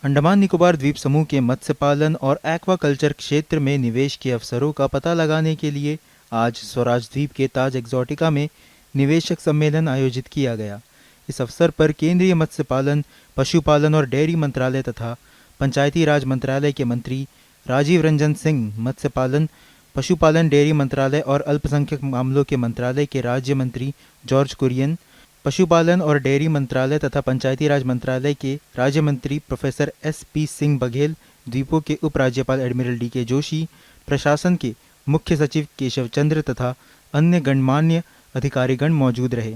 अंडमान निकोबार द्वीप समूह के मत्स्य पालन और एक्वाकल्चर क्षेत्र में निवेश के अवसरों का पता लगाने के लिए आज स्वराज द्वीप के ताज एक्सोटिका में निवेशक सम्मेलन आयोजित किया गया। इस अवसर पर केंद्रीय मत्स्य पालन, पशुपालन और डेयरी मंत्रालय तथा पंचायती राज मंत्रालय के मंत्री राजीव रंजन सिंह, मत्स्य पालन, पशुपालन, डेयरी मंत्रालय और अल्पसंख्यक मामलों के मंत्रालय के राज्य मंत्री जॉर्ज कुरियन, पशुपालन और डेयरी मंत्रालय तथा पंचायती राज मंत्रालय के राज्य मंत्री प्रोफेसर SP सिंह बघेल, द्वीपों के उपराज्यपाल एडमिरल DK जोशी, प्रशासन के मुख्य सचिव केशव चंद्र तथा अन्य गणमान्य अधिकारीगण मौजूद रहे।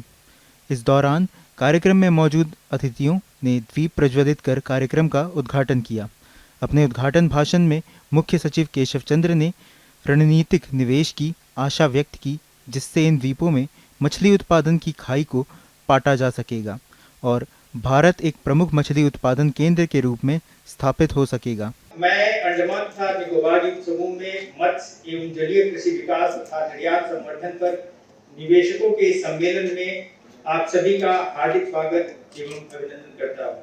इस दौरान कार्यक्रम में मौजूद अतिथियों ने द्वीप प्रज्वलित कर कार्यक्रम का उद्घाटन किया। अपने उद्घाटन भाषण में मुख्य सचिव केशव चंद्र ने रणनीतिक निवेश की आशा व्यक्त की, जिससे इन द्वीपों में मछली उत्पादन की खाई को पाटा जा सकेगा और भारत एक प्रमुख मछली उत्पादन केंद्र के रूप में स्थापित हो सकेगा। मैं अंडमान तथा निकोबार द्वीप समूह में मत्स्य एवं जलीय कृषि विकास तथा निर्यात संवर्धन पर निवेशकों के सम्मेलन में आप सभी का हार्दिक स्वागत एवं अभिनंदन करता हूँ।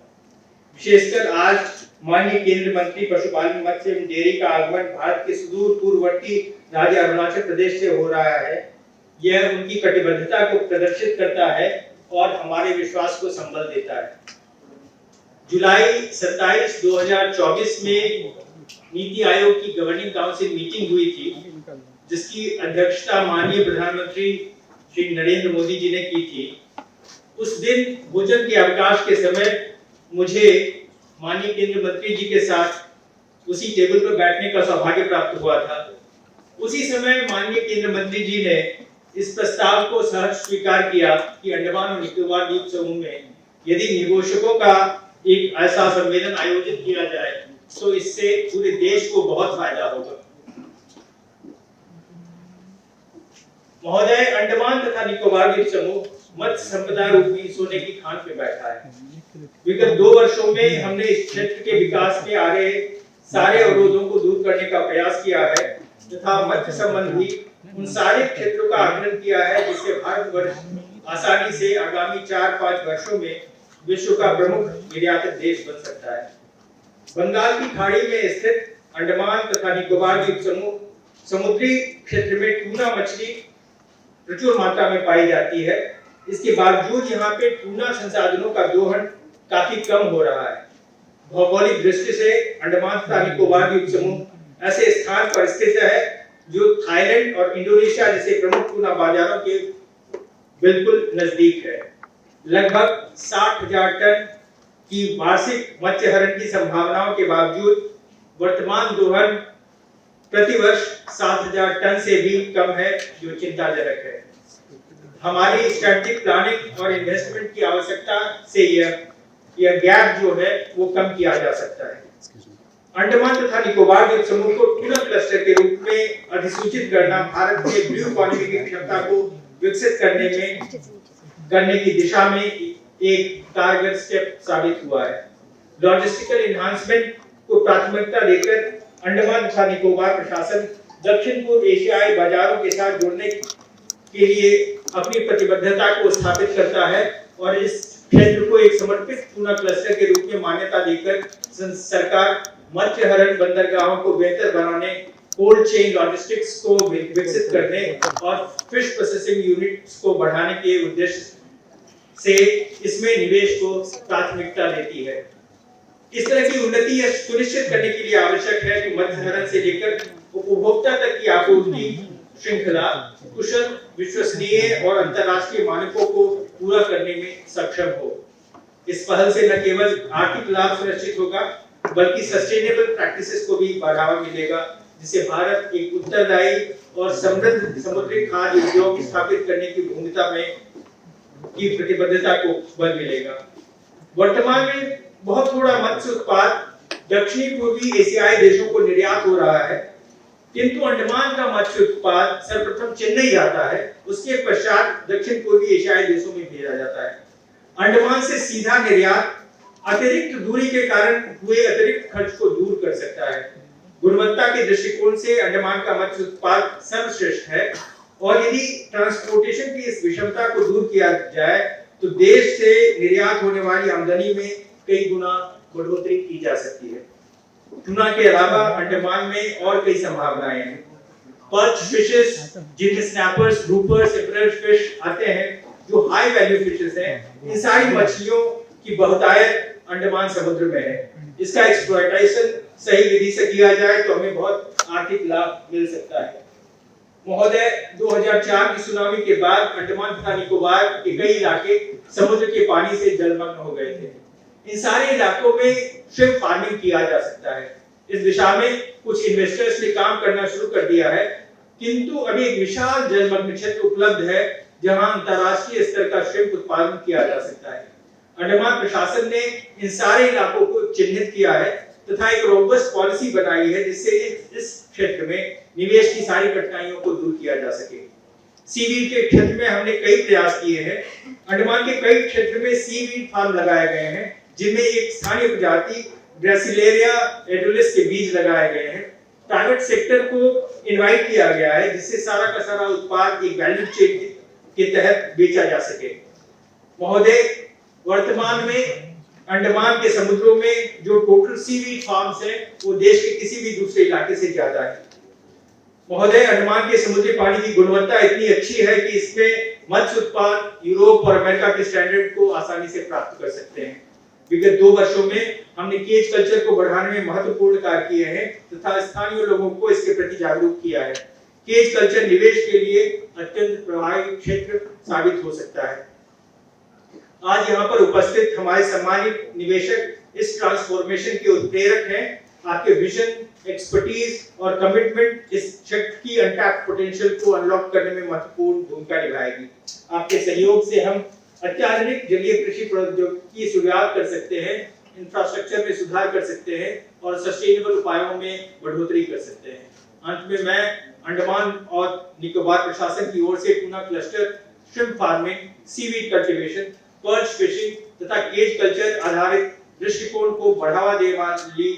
विशेषकर आज माननीय केंद्रीय मंत्री पशुपालन, मत्स्य एवं डेयरी का आगमन भारत के सुदूर पूर्ववर्ती राज्य अरुणाचल प्रदेश से हो रहा है। यह उनकी कटिबद्धता को प्रदर्शित करता है और हमारे विश्वास को संबल देता है। जुलाई 27, 2024 में नीति आयोग की गवर्निंग काउंसिल मीटिंग हुई थी, जिसकी अध्यक्षता माननीय प्रधानमंत्री श्री नरेंद्र मोदी जी ने की थी। उस दिन भोजन के अवकाश के समय मुझे माननीय केंद्रीय मंत्री जी के साथ उसी टेबल पर बैठने का सौभाग्य प्राप्त हुआ था। उसी समय माननीय केंद्रीय मंत्री जी ने इस प्रस्ताव को सहर्ष स्वीकार किया कि अंडमान और निकोबार द्वीप समूह में यदि निवेशकों का एक ऐसा सम्मेलन आयोजित किया जाए तो इससे पूरे देश को बहुत फायदा होगा। महोदय, अंडमान तथा निकोबार द्वीप समूह मत्स्य संपदा रूपी सोने की खान पे बैठा है। विगत 2 वर्षों में हमने इस क्षेत्र के विकास में आ रहे सारे अवरोधों को दूर करने का प्रयास किया है तथा मत्स्य संबंधी उन सारे क्षेत्रों का आकलन किया है, जिससे भारतवर्ष आसानी से आगामी 4-5 वर्षों में विश्व का प्रमुख निर्यातक देश बन सकता है। बंगाल की खाड़ी में स्थित अंडमान तथा निकोबार द्वीप समूह समुद्री क्षेत्र में टूना मछली प्रचुर मात्रा में पाई जाती है। इसके बावजूद यहाँ पे टूना संसाधनों का दोहन काफी कम हो रहा है। भौगोलिक दृष्टि से अंडमान तथा निकोबार द्वीप समूह ऐसे स्थान पर स्थित है जो थाईलैंड और इंडोनेशिया जैसे प्रमुख टूना बाजारों के बिल्कुल नजदीक है। लगभग 60,000 टन की वार्षिक मत्स्य हरण की संभावनाओं के बावजूद वर्तमान दोहन प्रतिवर्ष 7,000 टन से भी कम है, जो चिंताजनक है। हमारी स्ट्रेटेजिक प्लानिंग और इन्वेस्टमेंट की आवश्यकता से यह गैप जो है वो कम किया जा सकता है। अंडमान तथा निकोबार द्वीप समूह को टूना क्लस्टर के रूप में अधिसूचित करना भारत के ब्लू इकोनॉमी की क्षमता को विकसित करने की दिशा में एक कारगर स्टेप साबित हुआ है। लॉजिस्टिकल एनहांसमेंट को प्राथमिकता देकर अंडमान तथा निकोबार प्रशासन दक्षिण पूर्व एशियाई बाजारों के साथ जुड़ने के लिए अपनी प्रतिबद्धता को स्थापित करता है और इस क्षेत्र को एक समर्पित टूना क्लस्टर के रूप में मान्यता देकर सरकार मत्स्य हरण बंदरगाहों को बेहतर बनाने, कोल्ड चेन लॉजिस्टिक्स को विकसित करने और फिश प्रोसेसिंग यूनिट्स को बढ़ाने के उद्देश्य से इसमें निवेश को प्राथमिकता देती है। इस तरह की उन्नति यह सुनिश्चित करने के लिए आवश्यक है कि मत्स्य हरण से लेकर उपभोक्ता तक की आपूर्ति श्रृंखला कुशल, विश्वसनीय और अंतर्राष्ट्रीय मानकों को पूरा करने में सक्षम हो। इस पहल से न केवल आर्थिक लाभ सुनिश्चित होगा बल्कि सस्टेनेबल प्रैक्टिसेस को भी बढ़ावा मिलेगा, जिससे भारत एक उत्तरदायी और समृद्ध समुद्री खाद्य उद्योग स्थापित करने की भूमिका में की प्रतिबद्धता को बल मिलेगा। वर्तमान में बहुत थोड़ा मत्स्य उत्पाद दक्षिणी पूर्वी एशियाई देशों को निर्यात हो रहा है, किंतु अंडमान का मत्स्य उत्पाद सर्वप्रथम चेन्नई जाता है, उसके पश्चात दक्षिण पूर्वी एशियाई देशों में भेजा जाता है। अंडमान से सीधा निर्यात अतिरिक्त दूरी के कारण हुए अतिरिक्त खर्च को दूर कर सकता है। गुणवत्ता के दृष्टिकोण से अंडमान का मत्स्य उत्पाद सर्वश्रेष्ठ है और यदि ट्रांसपोर्टेशन की इस विषमता को दूर किया जाए तो देश से निर्यात होने वाली आमदनी में कई गुना बढ़ोतरी की जा सकती है। टूना के अलावा अंडमान में और कई संभावनाएं हैं। पर्च फिशेस जिनमें स्नैपर्स, ग्रुपर्स, एपरल्ट फिश आते हैं जो हाई वैल्यू फिशेस हैं, इन सारी मछलियों की बहुतायत अंडमान समुद्र में है। इसका एक्सप्लॉयटेशन सही विधि से किया जाए तो हमें बहुत आर्थिक लाभ मिल सकता है। महोदय, 2004 की सुनामी के बाद अंडमान तथा निकोबार के कई इलाके समुद्र के पानी से जलमग्न हो गए थे। इन सारे इलाकों में श्रिम्प फार्मिंग किया जा सकता है। इस दिशा में कुछ इन्वेस्टर्स ने काम करना शुरू कर दिया है, किंतु अभी एक विशाल जलमग्न क्षेत्र उपलब्ध है जहां अंतरराष्ट्रीय स्तर का श्रिम्प उत्पादन किया जा सकता है। अंडमान प्रशासन ने इन सारे इलाकों को चिन्हित किया है तथा एक रोबस्ट पॉलिसी बनाई है जिससे इस क्षेत्र में निवेश की सारी कठिनाइयों को दूर किया जा सके। सीवीड के क्षेत्र में हमने कई प्रयास किए हैं। अंडमान के कई क्षेत्र में सीवीड फार्म लगाए गए हैं जिनमें एक स्थानीय प्रजाति ब्रासिलेरिया एडुलिस के बीज लगाए गए हैं। प्राइवेट सेक्टर को इनवाइट किया गया है जिससे सारा का सारा उत्पाद एक वैल्यू चेन के तहत बेचा जा सके। महोदय, वर्तमान में अंडमान के समुद्रों में जो टोटल सीवीड फार्म्स हैं वो देश के किसी भी दूसरे इलाके से ज्यादा है। महोदय, अंडमान के समुद्री पानी की गुणवत्ता इतनी अच्छी है कि इसमें मत्स्य उत्पाद यूरोप और अमेरिका के स्टैंडर्ड को आसानी से प्राप्त कर सकते हैं। विगत 2 वर्षों में हमने केज कल्चर को बढ़ाने में महत्वपूर्ण कार्य किए हैं तथा स्थानीय लोगों को इसके प्रति जागरूक किया है। केज कल्चर निवेश के लिए अत्यंत प्रभावी क्षेत्र साबित हो सकता है। आज यहाँ पर उपस्थित हमारे सम्मानित निवेशक इस ट्रांसफॉर्मेशन के उत्प्रेरक हैं। आपके विजन, एक्सपर्टीज और कमिटमेंट इस क्षेत्र की अनटैप्ड पोटेंशियल को अनलॉक करने में महत्वपूर्ण भूमिका निभाएगी। आपके सहयोग से हम अत्याधुनिक जलीय कृषि प्रौद्योगिकी की शुरुआत कर सकते हैं, इंफ्रास्ट्रक्चर में सुधार कर सकते हैं और सस्टेनेबल उपायों में बढ़ोतरी कर सकते हैं। अंत में मैं अंडमान और निकोबार प्रशासन की ओर से tuna cluster, shrimp farming, seaweed cultivation, perch fishing तथा केज कल्चर आधारित दृष्टिकोण को बढ़ावा देने वाली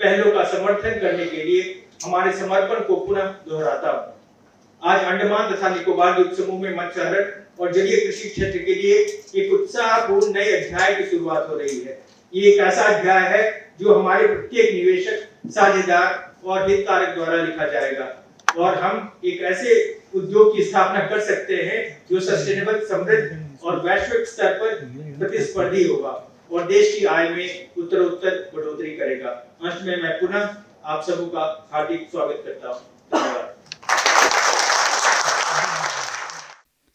पहलों का समर्थन करने के लिए हमारे समर्पण को पुनः दोहराता हूँ। आज अंडमान तथा निकोबार द्वीप समूह में मत्स्यहरण और जलीय कृषि क्षेत्र के लिए एक उत्साहपूर्ण नए अध्याय की शुरुआत हो रही है। ये एक ऐसा अध्याय है जो हमारे प्रत्येक निवेशक, साझेदार और हितधारक द्वारा लिखा जाएगा और हम एक ऐसे उद्योग की स्थापना कर सकते हैं जो सस्टेनेबल, समृद्ध और वैश्विक स्तर पर प्रतिस्पर्धी होगा और देश की आय में उत्तरोत्तर बढ़ोतरी करेगा। अंत में मैं पुनः आप सबों का हार्दिक स्वागत करता हूँ। धन्यवाद।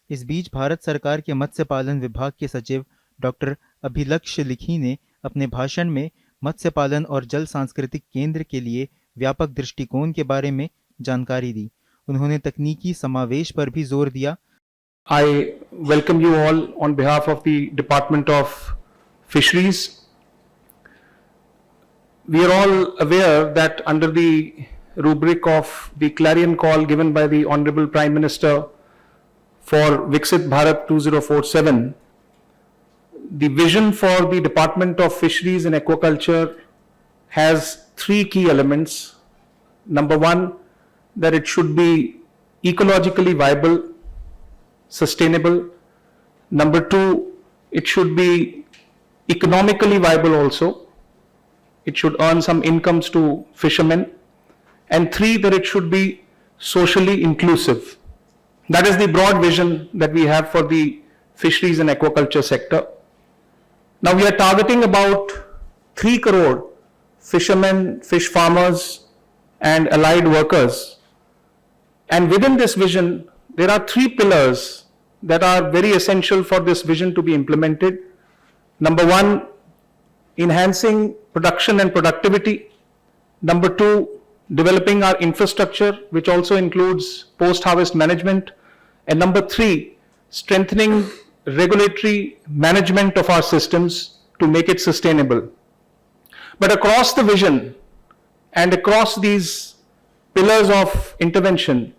इस बीच भारत सरकार के मत्स्य पालन विभाग के सचिव डॉक्टर अभिलक्ष्य लिखी ने अपने भाषण में मत्स्य पालन और जल सांस्कृतिक केंद्र के लिए व्यापक दृष्टिकोण के बारे में जानकारी दी। उन्होंने तकनीकी समावेश पर भी जोर दिया। I welcome you all on behalf of the Department of Fisheries. We are all aware that under the rubric of the clarion call given by the Honorable Prime Minister for Viksit Bharat 2047, the vision for the Department of Fisheries and Aquaculture has 3 key elements. Number 1, that it should be ecologically viable, sustainable. Number 2, it should be economically viable also. It should earn some incomes to fishermen. And 3, that it should be socially inclusive. That is the broad vision that we have for the fisheries and aquaculture sector. Now we are targeting about 3 crore fishermen, fish farmers and allied workers. And within this vision, there are 3 pillars that are very essential for this vision to be implemented. Number 1, enhancing production and productivity. Number 2, developing our infrastructure, which also includes post-harvest management. And number 3, strengthening regulatory management of our systems to make it sustainable. But across the vision and across these pillars of intervention,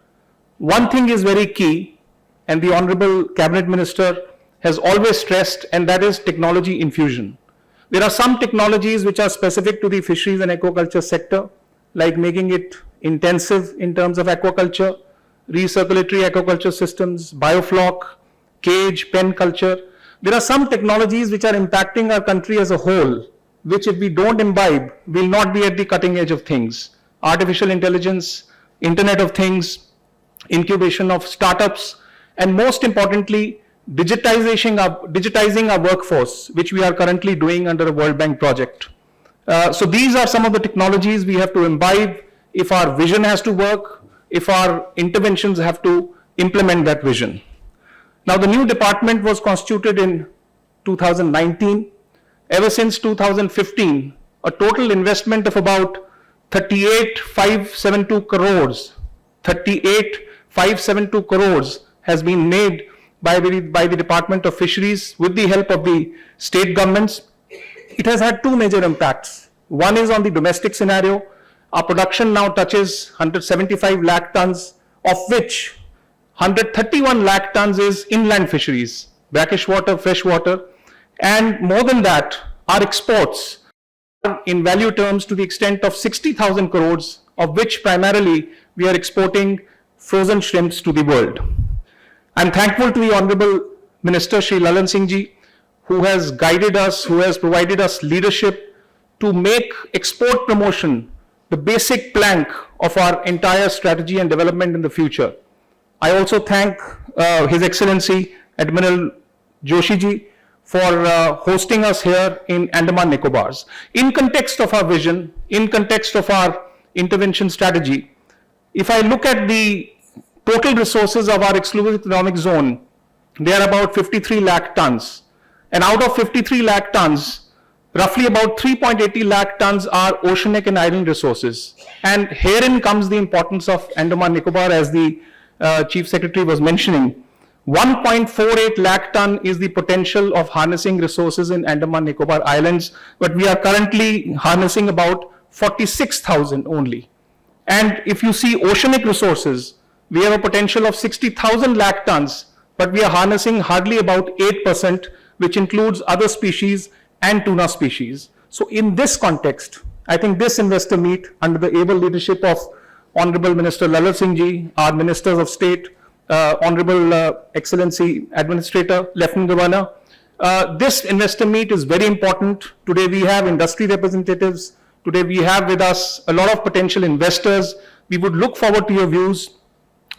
one thing is very key, and the Honorable Cabinet Minister has always stressed, and that is technology infusion. There are some technologies which are specific to the fisheries and aquaculture sector, like making it intensive in terms of aquaculture, recirculatory aquaculture systems, biofloc, cage, pen culture. There are some technologies which are impacting our country as a whole, which if we don't imbibe, will not be at the cutting edge of things. Artificial intelligence, Internet of Things, incubation of startups, and most importantly, digitizing our workforce, which we are currently doing under a World Bank project. So these are some of the technologies we have to imbibe if our vision has to work, if our interventions have to implement that vision. Now, the new department was constituted in 2019. Ever since 2015, a total investment of about 38,572 crores has been made by the Department of Fisheries with the help of the state governments. It has had two major impacts. One is on the domestic scenario. Our production now touches 175 lakh tons, of which 131 lakh tons is inland fisheries, brackish water, fresh water, and more than that, our exports are in value terms to the extent of 60,000 crores, of which primarily we are exporting frozen shrimps to the world. I'm thankful to the Honorable Minister Shri Lalan Singh ji, who has guided us, who has provided us leadership to make export promotion the basic plank of our entire strategy and development in the future. I also thank His Excellency Admiral Joshi ji for hosting us here in Andaman Nicobars. In context of our vision, in context of our intervention strategy, if I look at the total resources of our exclusive economic zone, they are about 53 lakh tons. And out of 53 lakh tons, roughly about 3.80 lakh tons are oceanic and island resources. And herein comes the importance of Andaman Nicobar, as the Chief Secretary was mentioning. 1.48 lakh ton is the potential of harnessing resources in Andaman Nicobar Islands, but we are currently harnessing about 46,000 only. And if you see oceanic resources, we have a potential of 60,000 lakh tons, but we are harnessing hardly about 8%, which includes other species and tuna species. So in this context, I think this investor meet, under the able leadership of Honorable Minister Lalan Singh ji, our Ministers of State, Honorable Excellency Administrator, Lieutenant Governor, this investor meet is very important. Today we have industry representatives. Today we have with us a lot of potential investors. We would look forward to your views.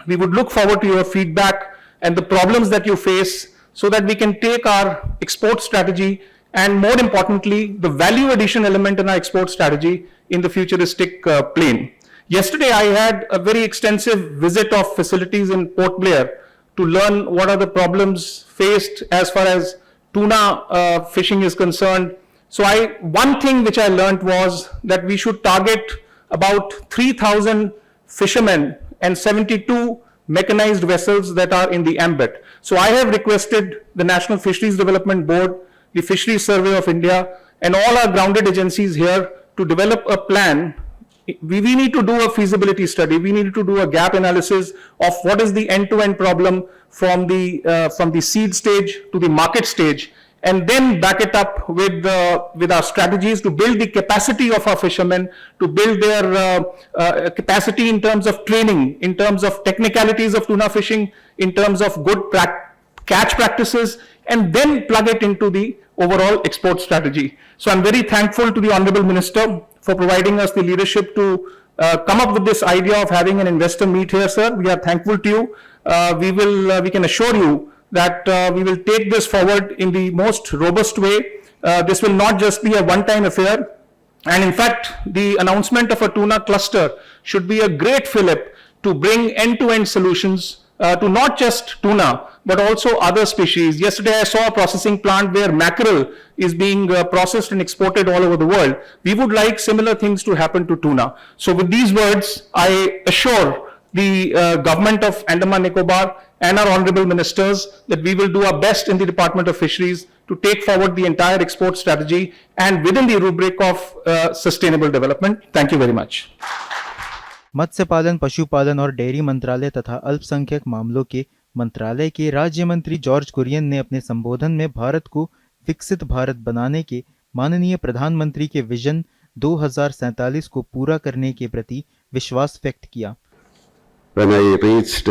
We would look forward to your feedback and the problems that you face, so that we can take our export strategy and, more importantly, the value addition element in our export strategy in the futuristic plane. Yesterday, I had a very extensive visit of facilities in Port Blair to learn what are the problems faced as far as tuna fishing is concerned. So one thing which I learned was that we should target about 3,000 fishermen and 72 mechanized vessels that are in the ambit. So I have requested the National Fisheries Development Board, the Fisheries Survey of India, and all our grounded agencies here to develop a plan. We need to do a feasibility study. We need to do a gap analysis of what is the end-to-end problem from the seed stage to the market stage, and then back it up with our strategies to build the capacity of our fishermen, to build their capacity in terms of training, in terms of technicalities of tuna fishing, in terms of good catch practices, and then plug it into the overall export strategy. So I'm very thankful to the Honorable Minister for providing us the leadership to come up with this idea of having an investor meet here, sir. We are thankful to you. We can assure you that we will take this forward in the most robust way. This will not just be a one-time affair. And in fact, the announcement of a tuna cluster should be a great fillip to bring end-to-end solutions to not just tuna, but also other species. Yesterday, I saw a processing plant where mackerel is being processed and exported all over the world. We would like similar things to happen to tuna. So with these words, I assure the government of Andaman Nicobar and our honorable ministers that we will do our best in the Department of Fisheries to take forward the entire export strategy and within the rubric of sustainable development. Thank you very much. मत्स्य पालन, पशुपालन और dairy मंत्रालय तथा अल्पसंख्यक मामलों के मंत्रालय के राज्य मंत्री जॉर्ज कुरियन ने अपने संबोधन में भारत को विकसित भारत बनाने के माननीय प्रधानमंत्री के विजन 2047 को पूरा करने के प्रति विश्वास व्यक्त किया। When I reached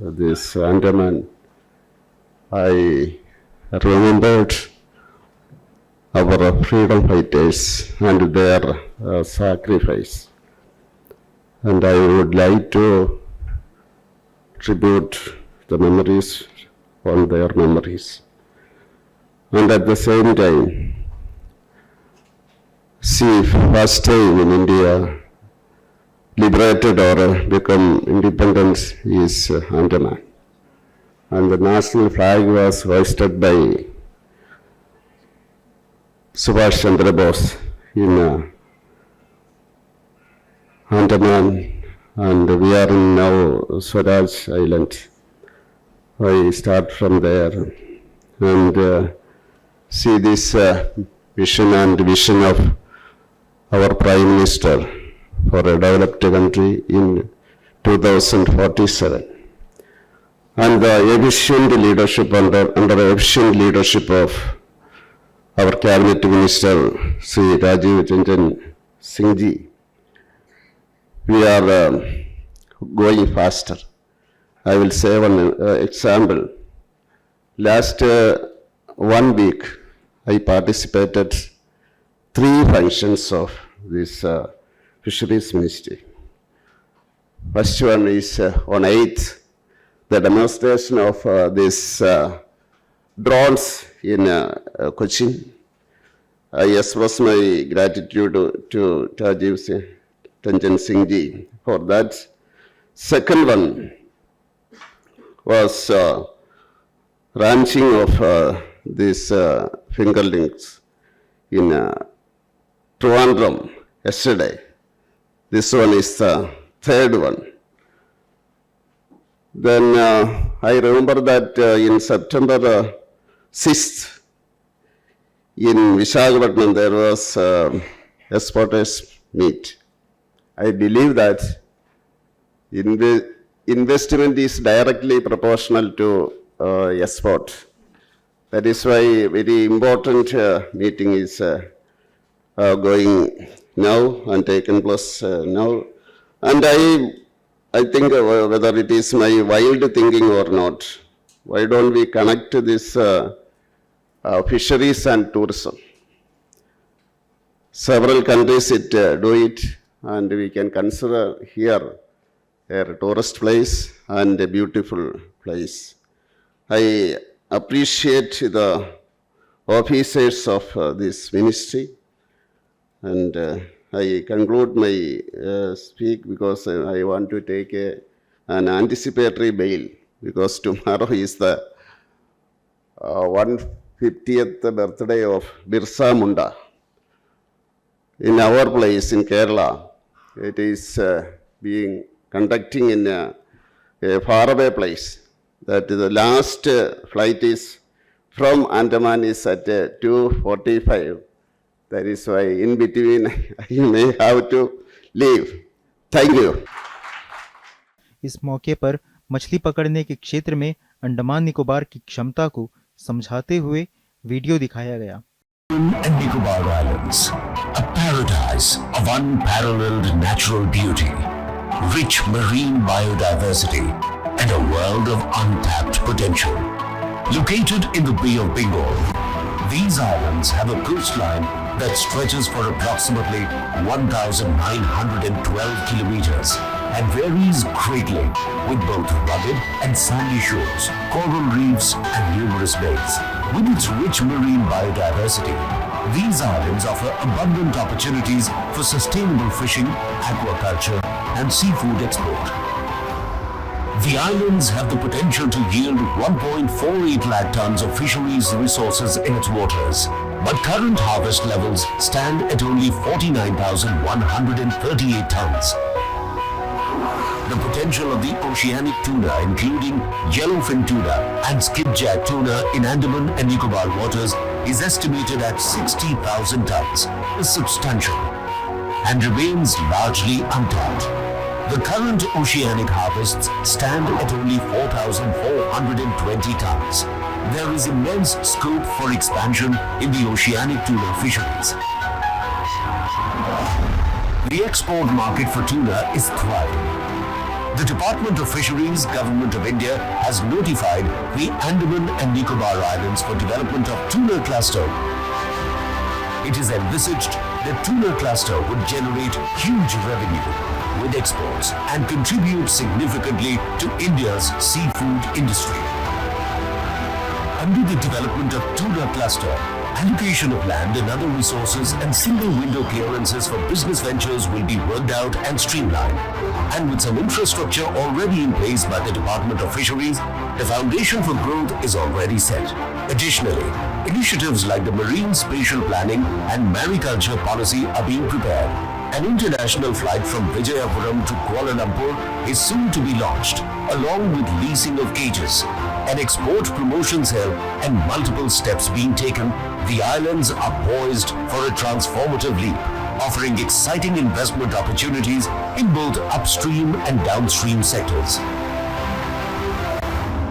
this Andaman, I remembered our freedom fighters and their sacrifice. And I would like to tribute the memories on their memories. And at the same time, see, first time in India liberated or become independent is Andaman. And the national flag was hoisted by Subhash Chandra Bose in Andaman, and we are in now Swaraj Island. I start from there and see this vision of our Prime Minister for a developed country in 2047. And the efficient leadership under efficient leadership of our Cabinet Minister, Sri Rajiv Ranjan Singh ji, we are going faster. I will say one example. Last 1 week, I participated 3 functions of this Fisheries Ministry. First one is on 8th, the demonstration of this drones in Cochin. I express my gratitude to Rajiv Ranjan Singh ji for that. Second one was ranching of these fingerlings in Trivandrum yesterday. This one is the third one. Then I remember that in September 6th, in Visakhapatnam, there was exporters meet. I believe that investment is directly proportional to export. That is why very important meeting is going now and taken place now. And I think whether it is my wild thinking or not, why don't we connect this fisheries and tourism? Several countries do it, and we can consider here a tourist place and a beautiful place. I appreciate the officers of this ministry, and I conclude my speak because I want to take an anticipatory bail, because tomorrow is the 150th birthday of Birsa Munda. In our place in Kerala, it is being conducting in a faraway place. That the last flight is from Andaman is at 2:45. That is why in between I may have to leave. Thank you. इस मौके पर मछली पकड़ने के क्षेत्र में अंडमान निकोबार की क्षमता को समझाते हुए वीडियो दिखाया गया। and Nicobar Islands, a paradise of unparalleled natural beauty, rich marine biodiversity, and a world of untapped potential. Located in the Bay of Bengal, these islands have a coastline that stretches for approximately 1,912 kilometers and varies greatly with both rugged and sandy shores, coral reefs, and numerous bays. With its rich marine biodiversity, these islands offer abundant opportunities for sustainable fishing, aquaculture, and seafood export. The islands have the potential to yield 1.48 lakh tons of fisheries resources in its waters, but current harvest levels stand at only 49,138 tons. The potential of the oceanic tuna, including yellowfin tuna and skipjack tuna in Andaman and Nicobar waters, is estimated at 60,000 tons, is substantial and remains largely untapped. The current oceanic harvests stand at only 4,420 tons. There is immense scope for expansion in the oceanic tuna fisheries. The export market for tuna is thriving. The Department of Fisheries, Government of India, has notified the Andaman and Nicobar Islands for development of tuna cluster. it is envisaged that tuna cluster would generate huge revenue with exports and contribute significantly to India's seafood industry. Under the development of tuna cluster, allocation of land and other resources and single window clearances for business ventures will be worked out and streamlined. And with some infrastructure already in place by the Department of Fisheries, the foundation for growth is already set. Additionally, initiatives like the Marine Spatial Planning and Mariculture Policy are being prepared. An international flight from Vijayapuram to Kuala Lumpur is soon to be launched, along with leasing of cages. An export promotion cell and multiple steps being taken, the islands are poised for a transformative leap, offering exciting investment opportunities in both upstream and downstream sectors.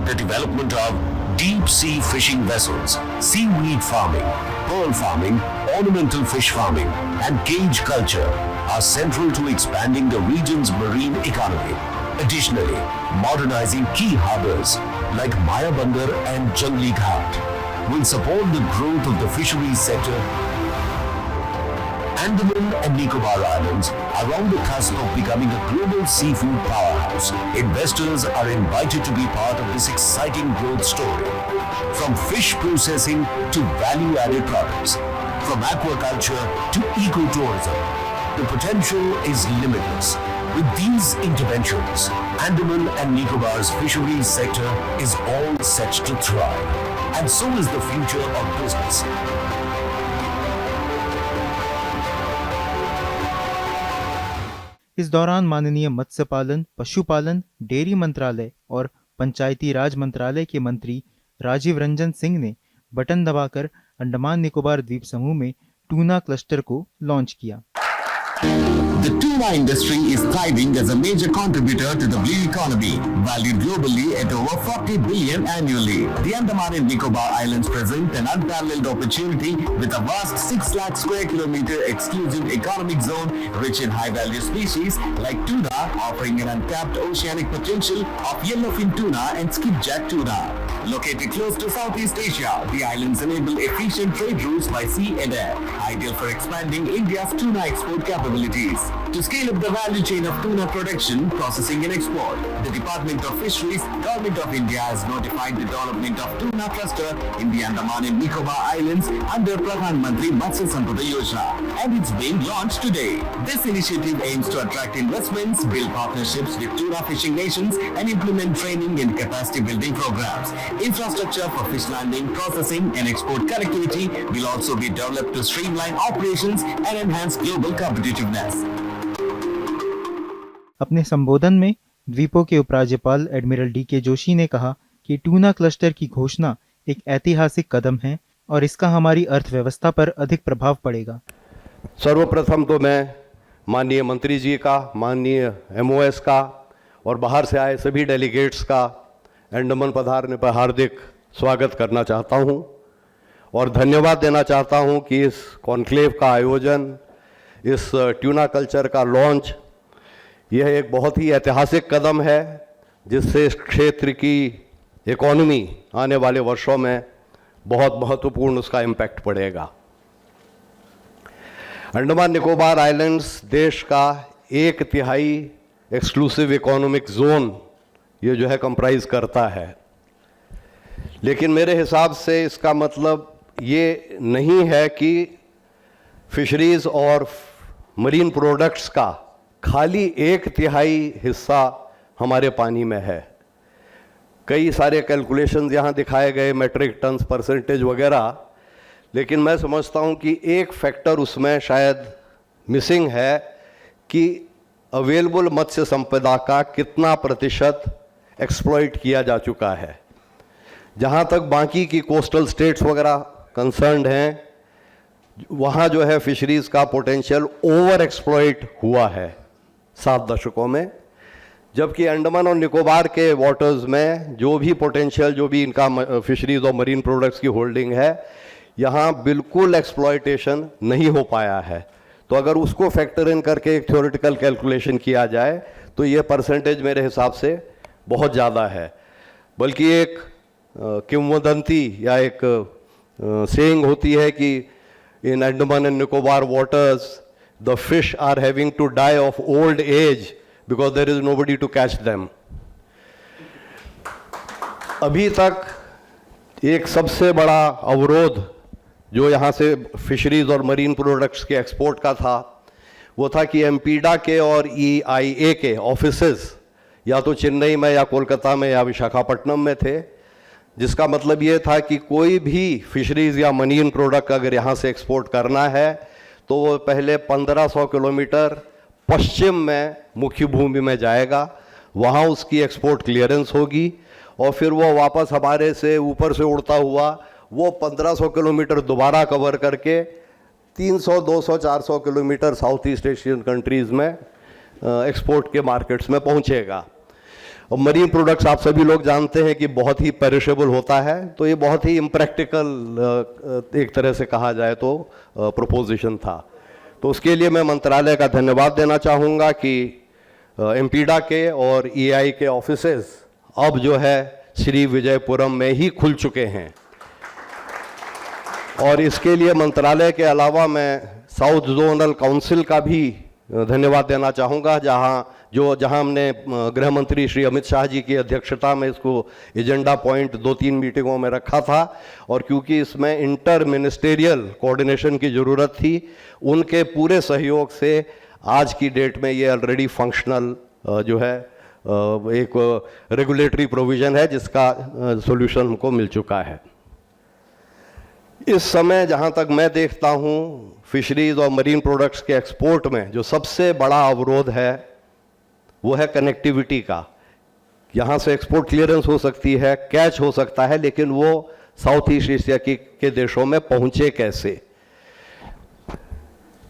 The development of deep sea fishing vessels, seaweed farming, pearl farming, ornamental fish farming, and cage culture are central to expanding the region's marine economy. Additionally, modernizing key harbors like Mayabandar and Jangli Ghat will support the growth of the fisheries sector. Andaman and Nicobar Islands are on the cusp of becoming a global seafood powerhouse. Investors are invited to be part of this exciting growth story. From fish processing to value-added products, from aquaculture to ecotourism, the potential is limitless. With these interventions, Andaman and Nicobar's fisheries sector is all set to thrive. And so is the future of business. इस दौरान माननीय मत्स्य पालन, पशुपालन, dairy मंत्रालय और पंचायती राज मंत्रालय के मंत्री राजीव रंजन सिंह ने बटन दबाकर अंडमान निकोबार द्वीप समूह में टूना क्लस्टर को लॉन्च किया। The tuna industry is thriving as a major contributor to the blue economy, valued globally at over 40 billion annually. The Andaman and Nicobar Islands present an unparalleled opportunity with a vast 6 lakh square kilometer exclusive economic zone rich in high-value species like tuna, offering an untapped oceanic potential of yellowfin tuna and skipjack tuna. Located close to Southeast Asia, the islands enable efficient trade routes by sea and air, ideal for expanding India's tuna export capabilities. To scale up the value chain of tuna production, processing and export, the Department of Fisheries, Government of India has notified the development of tuna cluster in the Andaman and Nicobar Islands under Pradhan Mantri Matsya Sampada Yojana, and it's being launched today. This initiative aims to attract investments, build partnerships with tuna fishing nations, and implement training and capacity building programs. Infrastructure for fish landing, processing, and export connectivity will also be developed to streamline operations and enhance global competitiveness. अपने संबोधन में द्वीपों के उपराज्यपाल admiral DK. Joshi ने कहा कि tuna cluster की घोषणा एक ऐतिहासिक कदम है और इसका हमारी अर्थव्यवस्था पर अधिक प्रभाव पड़ेगा। सर्वप्रथम तो मैं माननीय मंत्री जी का, माननीय MOS का और बाहर से आए सभी डेलीगेट्स का अंडमान पधारने पर हार्दिक स्वागत करना चाहता हूं और धन्यवाद देना चाहता हूं कि इस कॉन्क्लेव का आयोजन, इस ट्यूना कल्चर का लॉन्च, यह एक बहुत ही ऐतिहासिक कदम है जिससे इस क्षेत्र की इकोनॉमी आने वाले वर्षों में बहुत महत्वपूर्ण उसका इम्पैक्ट पड़ेगा। अंडमान निकोबार आइलैंड्स देश का 1/3 एक्सक्लूसिव इकोनॉमिक जोन ये जो है कंप्राइज करता है, लेकिन मेरे हिसाब से इसका मतलब ये नहीं है कि फिशरीज और मरीन प्रोडक्ट्स का खाली 1/3 हिस्सा हमारे पानी में है। कई सारे कैलकुलेशंस यहाँ दिखाए गए, मेट्रिक टन्स, परसेंटेज वगैरह, लेकिन मैं समझता हूँ कि एक फैक्टर उसमें शायद मिसिंग है कि अवेलेबल मत्स्य संपदा का कितना प्रतिशत एक्सप्लॉइट किया जा चुका है। जहाँ तक बाकी की कोस्टल स्टेट्स वगैरह कंसर्न्ड हैं, वहाँ जो है फिशरीज़ का पोटेंशियल ओवर एक्सप्लॉइट हुआ है 7 दशकों में, जबकि अंडमान और निकोबार के वाटर्स में जो भी पोटेंशियल, जो भी इनका फिशरीज़ और मरीन प्रोडक्ट्स की होल्डिंग है, यहाँ बिल्कुल एक्सप्लॉइटेशन नहीं हो पाया है। तो अगर उसको फैक्टर इन करके एक थ्योरेटिकल कैलकुलेशन किया जाए तो ये परसेंटेज मेरे हिसाब से बहुत ज़्यादा है। बल्कि एक किंवदंती या एक सेइंग होती है कि in Andaman and Nicobar waters, the fish are having to die of old age because there is nobody to catch them. अभी तक एक सबसे बड़ा अवरोध जो यहाँ से फिशरीज और मरीन प्रोडक्ट्स के एक्सपोर्ट का था, वो था कि एमपीडा के और EIA के ऑफिसेस या तो चेन्नई में या कोलकाता में या विशाखापट्टनम में थे, जिसका मतलब ये था कि कोई भी फिशरीज या मरीन प्रोडक्ट अगर यहाँ से एक्सपोर्ट करना है तो वो पहले 1500 किलोमीटर पश्चिम में मुख्य भूमि में जाएगा, वहाँ उसकी एक्सपोर्ट क्लियरेंस होगी और फिर वो वापस हमारे से ऊपर से उड़ता हुआ वो 1500 किलोमीटर दोबारा कवर करके 300, 200, 400 kilometre south east Asian countries में एक्सपोर्ट के मार्केट्स में पहुंचेगा। और मरीन प्रोडक्ट्स आप सभी लोग जानते हैं कि बहुत ही पेरिशेबल होता है, तो ये बहुत ही इम्प्रैक्टिकल एक तरह से कहा जाए तो प्रोपोजिशन था। तो उसके लिए मैं मंत्रालय का धन्यवाद देना चाहूँगा कि एमपीडा के और EI के ऑफिसेस अब जो है श्री विजयपुरम में ही खुल चुके हैं। और इसके लिए मंत्रालय के अलावा मैं साउथ जोनल काउंसिल का भी धन्यवाद देना चाहूँगा, जहाँ हमने गृह मंत्री श्री अमित शाह जी की अध्यक्षता में इसको एजेंडा पॉइंट 2-3 मीटिंगों में रखा था, और क्योंकि इसमें इंटर मिनिस्टेरियल कोऑर्डिनेशन की ज़रूरत थी, उनके पूरे सहयोग से आज की डेट में ये ऑलरेडी फंक्शनल जो है एक रेगुलेटरी प्रोविज़न है जिसका सॉल्यूशन हमको मिल चुका है। इस समय जहाँ तक मैं देखता हूँ फिशरीज और मरीन प्रोडक्ट्स के एक्सपोर्ट में जो सबसे बड़ा अवरोध है वो है कनेक्टिविटी का। यहाँ से एक्सपोर्ट क्लियरेंस हो सकती है, कैच हो सकता है, लेकिन वो साउथ ईस्ट एशिया के देशों में पहुँचे कैसे।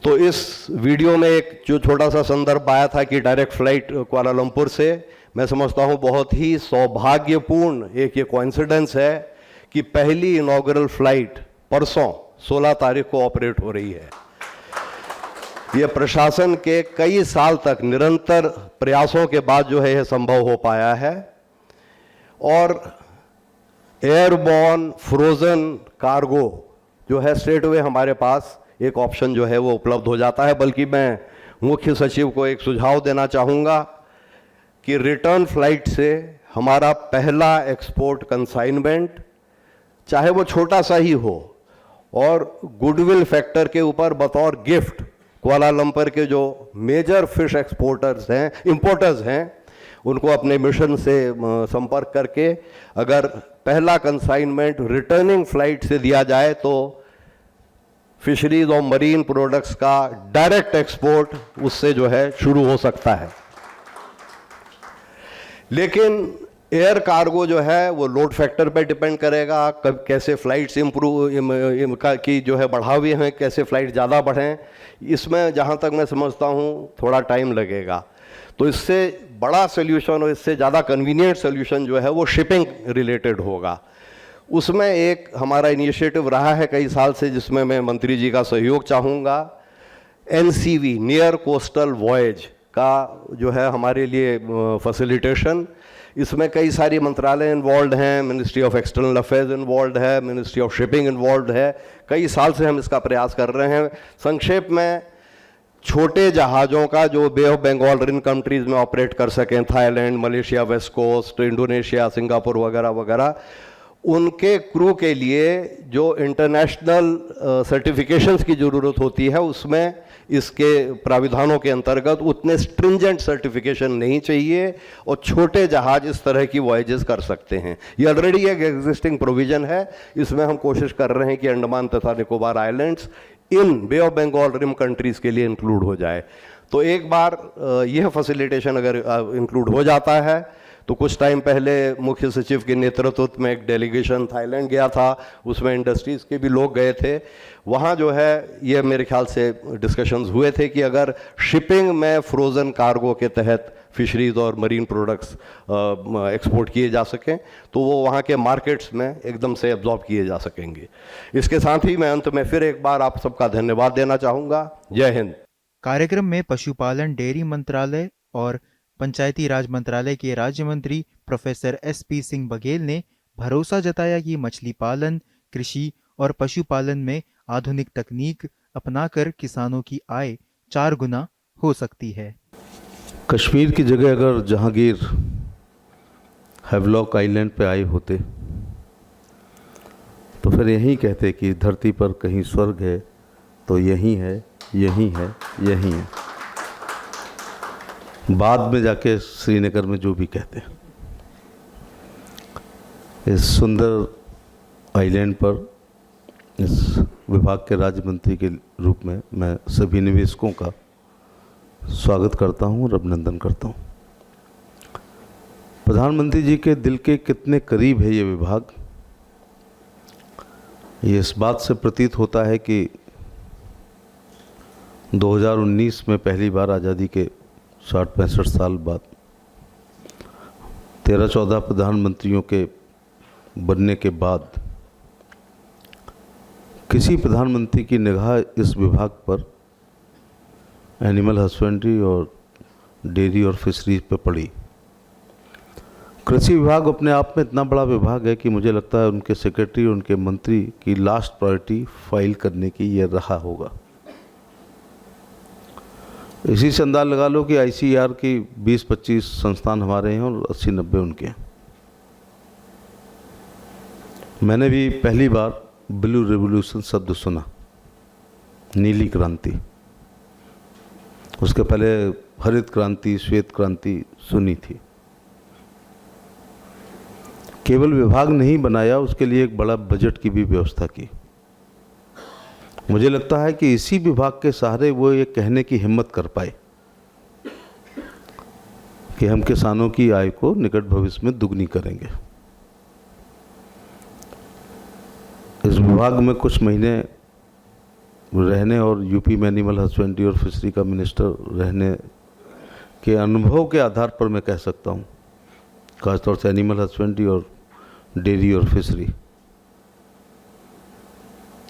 तो इस वीडियो में एक जो छोटा सा संदर्भ आया था कि डायरेक्ट फ्लाइट कुआलालंपुर से, मैं समझता हूँ बहुत ही सौभाग्यपूर्ण एक ये कोइंसिडेंस है कि पहली इनॉग्रल फ्लाइट परसों 16 तारीख को ऑपरेट हो रही है। ये प्रशासन के कई साल तक निरंतर प्रयासों के बाद जो है यह संभव हो पाया है। और एयरबॉर्न फ्रोजन कार्गो जो है स्ट्रेट अवे हमारे पास एक ऑप्शन जो है वो उपलब्ध हो जाता है। बल्कि मैं मुख्य सचिव को एक सुझाव देना चाहूँगा कि रिटर्न फ्लाइट से हमारा पहला एक्सपोर्ट कंसाइनमेंट चाहे वो छोटा सा ही हो, और गुडविल फैक्टर के ऊपर बतौर गिफ्ट कुआलालंपुर के जो मेजर फिश एक्सपोर्टर्स हैं, इंपोर्टर्स हैं, उनको अपने मिशन से संपर्क करके अगर पहला कंसाइनमेंट रिटर्निंग फ्लाइट से दिया जाए तो फिशरीज और मरीन प्रोडक्ट्स का डायरेक्ट एक्सपोर्ट उससे जो है शुरू हो सकता है। लेकिन एयर कार्गो जो है वो लोड फैक्टर पे डिपेंड करेगा, कब कैसे फ्लाइट्स इम्प्रूव की जो है बढ़ा हुए हैं, कैसे फ्लाइट ज़्यादा बढ़ें, इसमें जहाँ तक मैं समझता हूँ थोड़ा टाइम लगेगा। तो इससे बड़ा सोल्यूशन और इससे ज़्यादा कन्वीनियंट सोल्यूशन जो है वो शिपिंग रिलेटेड होगा। उसमें एक हमारा इनिशिएटिव रहा है कई साल से, जिसमें मैं मंत्री जी का सहयोग चाहूँगा। NCV नियर कोस्टल वॉयज का जो है हमारे लिए फैसिलिटेशन, इसमें कई सारी मंत्रालय इन्वॉल्व हैं, ministry of external affairs involve है, मिनिस्ट्री ऑफ शिपिंग इन्वॉल्व है। कई साल से हम इसका प्रयास कर रहे हैं। संक्षेप में छोटे जहाज़ों का जो bay of Bengal rim countries में ऑपरेट कर सकें, Thailand, Malaysia, west coast, Indonesia, Singapore वगैरह वगैरह, उनके क्रू के लिए जो इंटरनेशनल सर्टिफिकेशंस की ज़रूरत होती है, उसमें इसके प्राविधानों के अंतर्गत उतने स्ट्रिंजेंट सर्टिफिकेशन नहीं चाहिए और छोटे जहाज इस तरह की वॉयजेस कर सकते हैं। ये ऑलरेडी एक एग्जिस्टिंग प्रोविज़न है। इसमें हम कोशिश कर रहे हैं कि अंडमान तथा Nicobar islands in bay of Bengal rim countries के लिए इंक्लूड हो जाए। तो एक बार यह फैसिलिटेशन अगर इंक्लूड हो जाता है तो कुछ टाइम पहले मुख्य सचिव के नेतृत्व में एक डेलीगेशन थाईलैंड गया था, उसमें इंडस्ट्रीज़ के भी लोग गए थे। वहाँ जो है ये मेरे ख्याल से डिस्कशंस हुए थे कि अगर शिपिंग में फ्रोज़न कार्गो के तहत फिशरीज और मरीन प्रोडक्ट्स एक्सपोर्ट किए जा सकें तो वो वहाँ के मार्केट्स में एकदम से एब्जॉर्ब किए जा सकेंगे। इसके साथ ही मैं अंत में फिर एक बार आप सबका धन्यवाद देना चाहूँगा। जय हिंद। कार्यक्रम में पशुपालन, डेयरी मंत्रालय और पंचायती राज मंत्रालय के राज्य मंत्री प्रोफेसर SP सिंह बघेल ने भरोसा जताया कि मछली पालन, कृषि और पशुपालन में आधुनिक तकनीक अपनाकर किसानों की आय 4 गुना हो सकती है। कश्मीर की जगह अगर जहांगीर हैवलॉक आइलैंड पे आए होते तो फिर यही कहते कि धरती पर कहीं स्वर्ग है तो यही है, यही है, यही है। बाद में जाके श्रीनगर में जो भी कहते हैं। इस सुंदर आइलैंड पर इस विभाग के राज्य मंत्री के रूप में मैं सभी निवेशकों का स्वागत करता हूं और अभिनंदन करता हूं। प्रधानमंत्री जी के दिल के कितने करीब है ये विभाग, ये इस बात से प्रतीत होता है कि 2019 में पहली बार आज़ादी के 60-65 साल बाद 13-14 प्रधानमंत्रियों के बनने के बाद किसी प्रधानमंत्री की निगाह इस विभाग पर एनिमल हस्बेंड्री और डेयरी और फिशरीज पे पड़ी। कृषि विभाग अपने आप में इतना बड़ा विभाग है कि मुझे लगता है उनके सेक्रेटरी और उनके मंत्री की लास्ट प्रायोरिटी फाइल करने की ये रहा होगा। इसी से अंदाज लगा लो कि ICAR की 20-25 संस्थान हमारे हैं और 80-90 उनके हैं। मैंने भी पहली बार ब्लू रिवॉल्यूशन शब्द सुना, नीली क्रांति। उसके पहले हरित क्रांति, श्वेत क्रांति सुनी थी। केवल विभाग नहीं बनाया, उसके लिए एक बड़ा बजट की भी व्यवस्था की। मुझे लगता है कि इसी विभाग के सहारे वो ये कहने की हिम्मत कर पाए कि हम किसानों की आय को निकट भविष्य में दुगनी करेंगे। इस विभाग में कुछ महीने रहने और यूपी में एनिमल हस्बेंड्री और फिशरी का मिनिस्टर रहने के अनुभव के आधार पर मैं कह सकता हूँ, खासतौर से एनिमल हस्बेंड्री और डेयरी और फिशरी,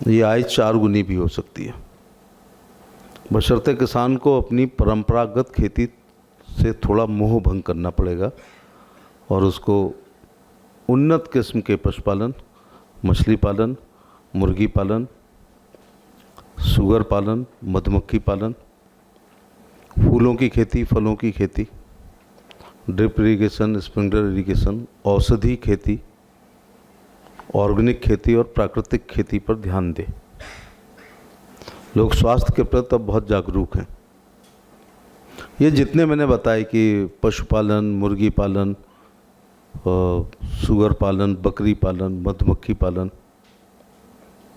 ये आय 4 गुनी भी हो सकती है, बशर्ते किसान को अपनी परंपरागत खेती से थोड़ा मोह भंग करना पड़ेगा और उसको उन्नत किस्म के पशुपालन, मछली पालन, मुर्गी पालन, सुगर पालन, मधुमक्खी पालन, फूलों की खेती, फलों की खेती, ड्रिप इरिगेशन, स्प्रिंकलर इरिगेशन, औषधि खेती, ऑर्गेनिक खेती और प्राकृतिक खेती पर ध्यान दें। लोग स्वास्थ्य के प्रति अब बहुत जागरूक हैं। ये जितने मैंने बताए कि पशुपालन, मुर्गी पालन, सुगर पालन, बकरी पालन, मधुमक्खी पालन,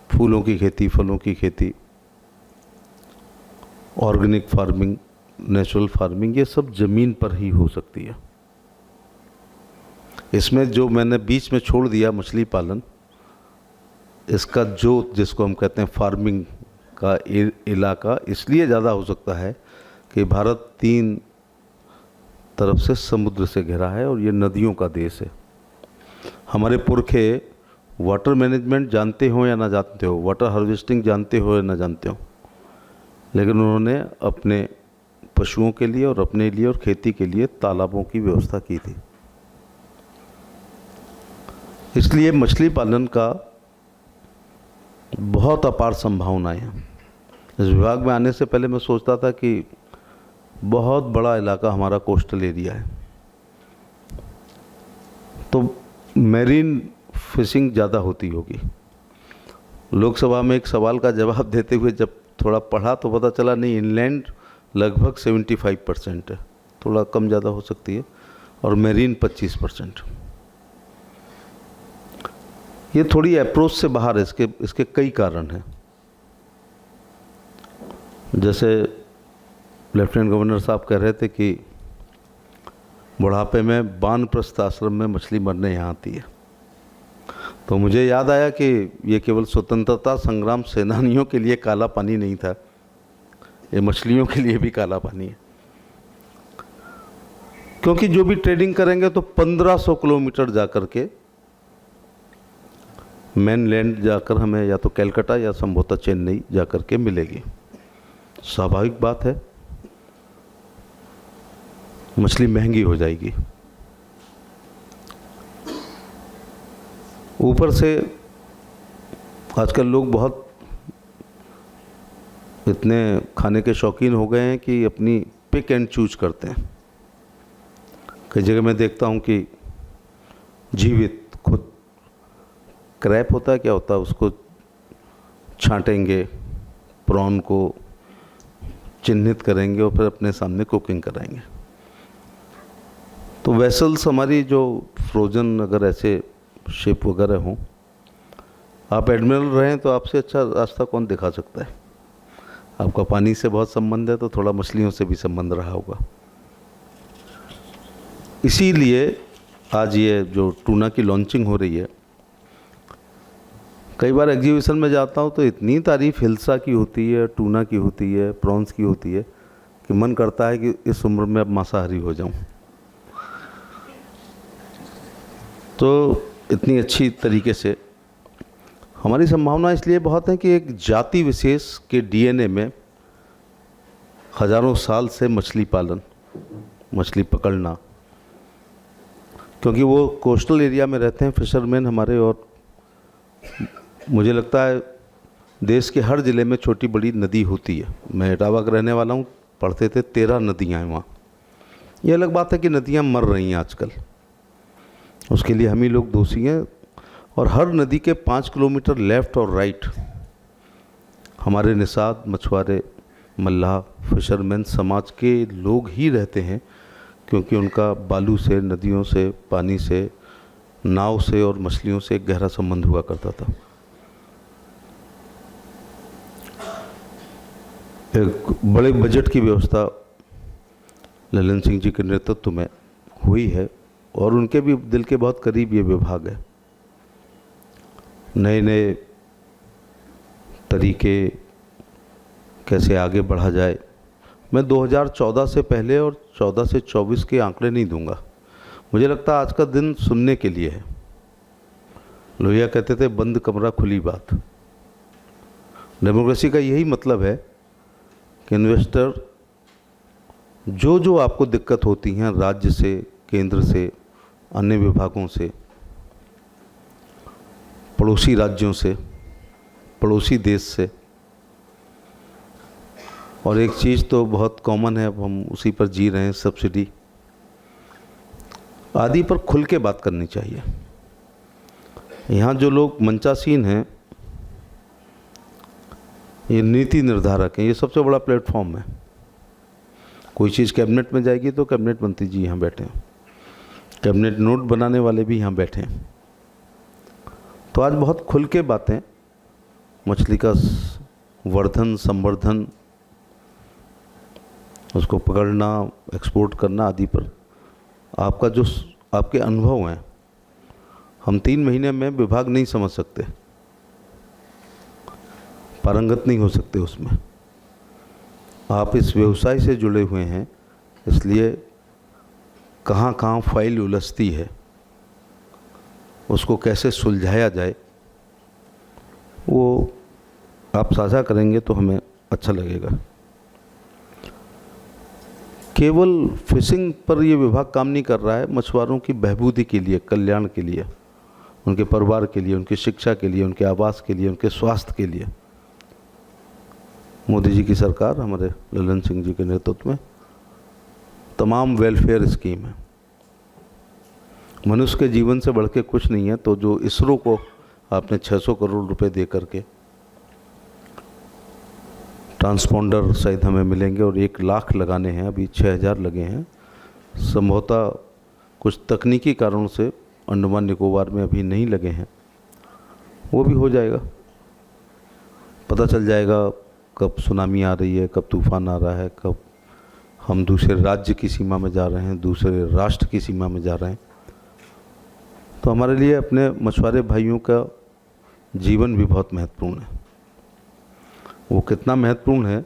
फूलों की खेती, फलों की खेती, ऑर्गेनिक फार्मिंग, नेचुरल फार्मिंग, ये सब ज़मीन पर ही हो सकती है। इसमें जो मैंने बीच में छोड़ दिया मछली पालन, इसका जो जिसको हम कहते हैं फार्मिंग का इलाका इसलिए ज़्यादा हो सकता है कि भारत 3 तरफ से समुद्र से घिरा है और ये नदियों का देश है। हमारे पुरखे वाटर मैनेजमेंट जानते हो या ना जानते हो, वाटर हार्वेस्टिंग जानते हो या ना जानते हो, लेकिन उन्होंने अपने पशुओं के लिए और अपने लिए और खेती के लिए तालाबों की व्यवस्था की थी। इसलिए मछली पालन का बहुत अपार संभावनाएं हैं। इस विभाग में आने से पहले मैं सोचता था कि बहुत बड़ा इलाका हमारा कोस्टल एरिया है, तो मैरीन फिशिंग ज़्यादा होती होगी। लोकसभा में एक सवाल का जवाब देते हुए जब थोड़ा पढ़ा तो पता चला नहीं, इनलैंड लगभग 75% है, थोड़ा कम ज़्यादा हो सकती है, और मैरीन 25%। ये थोड़ी अप्रोच से बाहर है। इसके कई कारण हैं। जैसे लेफ्टिनेंट गवर्नर साहब कह रहे थे कि बुढ़ापे में वानप्रस्थ आश्रम में मछली मरने यहाँ आती है, तो मुझे याद आया कि ये केवल स्वतंत्रता संग्राम सेनानियों के लिए काला पानी नहीं था, ये मछलियों के लिए भी काला पानी है। क्योंकि जो भी ट्रेडिंग करेंगे तो 1500 किलोमीटर जाकर के मेनलैंड जाकर हमें या तो कलकत्ता या संभवतः चेन्नई जाकर के मिलेगी। स्वाभाविक बात है, मछली महंगी हो जाएगी। ऊपर से आजकल लोग बहुत इतने खाने के शौकीन हो गए हैं कि अपनी पिक एंड चूज करते हैं। कई जगह मैं देखता हूँ कि जीवित खुद क्रैप होता है, क्या होता है, उसको छांटेंगे, प्रॉन को चिन्हित करेंगे और फिर अपने सामने कुकिंग कराएंगे। तो वेसल्स हमारी जो फ्रोजन अगर ऐसे शिप वगैरह हों, आप एडमिरल रहें तो आपसे अच्छा रास्ता कौन दिखा सकता है। आपका पानी से बहुत संबंध है तो थोड़ा मछलियों से भी संबंध रहा होगा। इसीलिए आज ये जो टूना की लॉन्चिंग हो रही है, कई बार एग्जीबिशन में जाता हूँ तो इतनी तारीफ हिल्सा की होती है, टूना की होती है, प्रॉन्स की होती है कि मन करता है कि इस उम्र में अब मांसाहारी हो जाऊँ। तो इतनी अच्छी तरीके से हमारी संभावना इसलिए बहुत है कि एक जाति विशेष के डीएनए में हजारों साल से मछली पालन, मछली पकड़ना, क्योंकि वो कोस्टल एरिया में रहते हैं फिशरमैन हमारे, और मुझे लगता है देश के हर ज़िले में छोटी बड़ी नदी होती है। मैं इटावा का रहने वाला हूँ, पढ़ते थे 13 नदियाँ हैं वहाँ। ये अलग बात है कि नदियाँ मर रही हैं आजकल, उसके लिए हम ही लोग दोषी हैं। और हर नदी के 5 किलोमीटर लेफ़्ट और राइट हमारे निषाद, मछुआरे, मल्लाह, फिशरमैन समाज के लोग ही रहते हैं, क्योंकि उनका बालू से, नदियों से, पानी से, नाव से और मछलियों से एक गहरा संबंध हुआ करता था। एक बड़े बजट की व्यवस्था ललन सिंह जी के नेतृत्व में हुई है और उनके भी दिल के बहुत करीब ये विभाग है। नए नए तरीके कैसे आगे बढ़ा जाए। मैं 2014 से पहले और 14 से 24 के आंकड़े नहीं दूंगा। मुझे लगता है आज का दिन सुनने के लिए है। लोहिया कहते थे बंद कमरा खुली बात। डेमोक्रेसी का यही मतलब है कि इन्वेस्टर जो आपको दिक्कत होती हैं राज्य से, केंद्र से, अन्य विभागों से, पड़ोसी राज्यों से, पड़ोसी देश से, और एक चीज़ तो बहुत कॉमन है, अब हम उसी पर जी रहे हैं, सब्सिडी आदि पर खुल के बात करनी चाहिए। यहाँ जो लोग मंचासीन हैं, ये नीति निर्धारक हैं, ये सबसे बड़ा प्लेटफॉर्म है। कोई चीज़ कैबिनेट में जाएगी तो कैबिनेट मंत्री जी यहाँ बैठे हैं, कैबिनेट नोट बनाने वाले भी यहाँ बैठे हैं। तो आज बहुत खुल के बातें मछली का वर्धन, संवर्धन, उसको पकड़ना, एक्सपोर्ट करना आदि पर आपका जो आपके अनुभव हैं, हम 3 महीने में विभाग नहीं समझ सकते, पारंगत नहीं हो सकते उसमें। आप इस व्यवसाय से जुड़े हुए हैं, इसलिए कहाँ कहाँ फाइल उलझती है, उसको कैसे सुलझाया जाए, वो आप साझा करेंगे तो हमें अच्छा लगेगा। केवल फिशिंग पर ये विभाग काम नहीं कर रहा है, मछुआरों की बहबूदी के लिए, कल्याण के लिए, उनके परिवार के लिए, उनकी शिक्षा के लिए, उनके आवास के लिए, उनके स्वास्थ्य के लिए मोदी जी की सरकार, हमारे ललन सिंह जी के नेतृत्व में तमाम वेलफेयर स्कीम है। मनुष्य के जीवन से बढ़ के कुछ नहीं है। तो जो इसरो को आपने 600 करोड़ रुपए दे करके ट्रांसपोंडर शायद हमें मिलेंगे और 1 लाख लगाने हैं, अभी 6000 लगे हैं। संभवतः कुछ तकनीकी कारणों से अंडमान निकोबार में अभी नहीं लगे हैं, वो भी हो जाएगा। पता चल जाएगा कब सुनामी आ रही है, कब तूफान आ रहा है, कब हम दूसरे राज्य की सीमा में जा रहे हैं, दूसरे राष्ट्र की सीमा में जा रहे हैं। तो हमारे लिए अपने मछुआरे भाइयों का जीवन भी बहुत महत्वपूर्ण है। वो कितना महत्वपूर्ण है,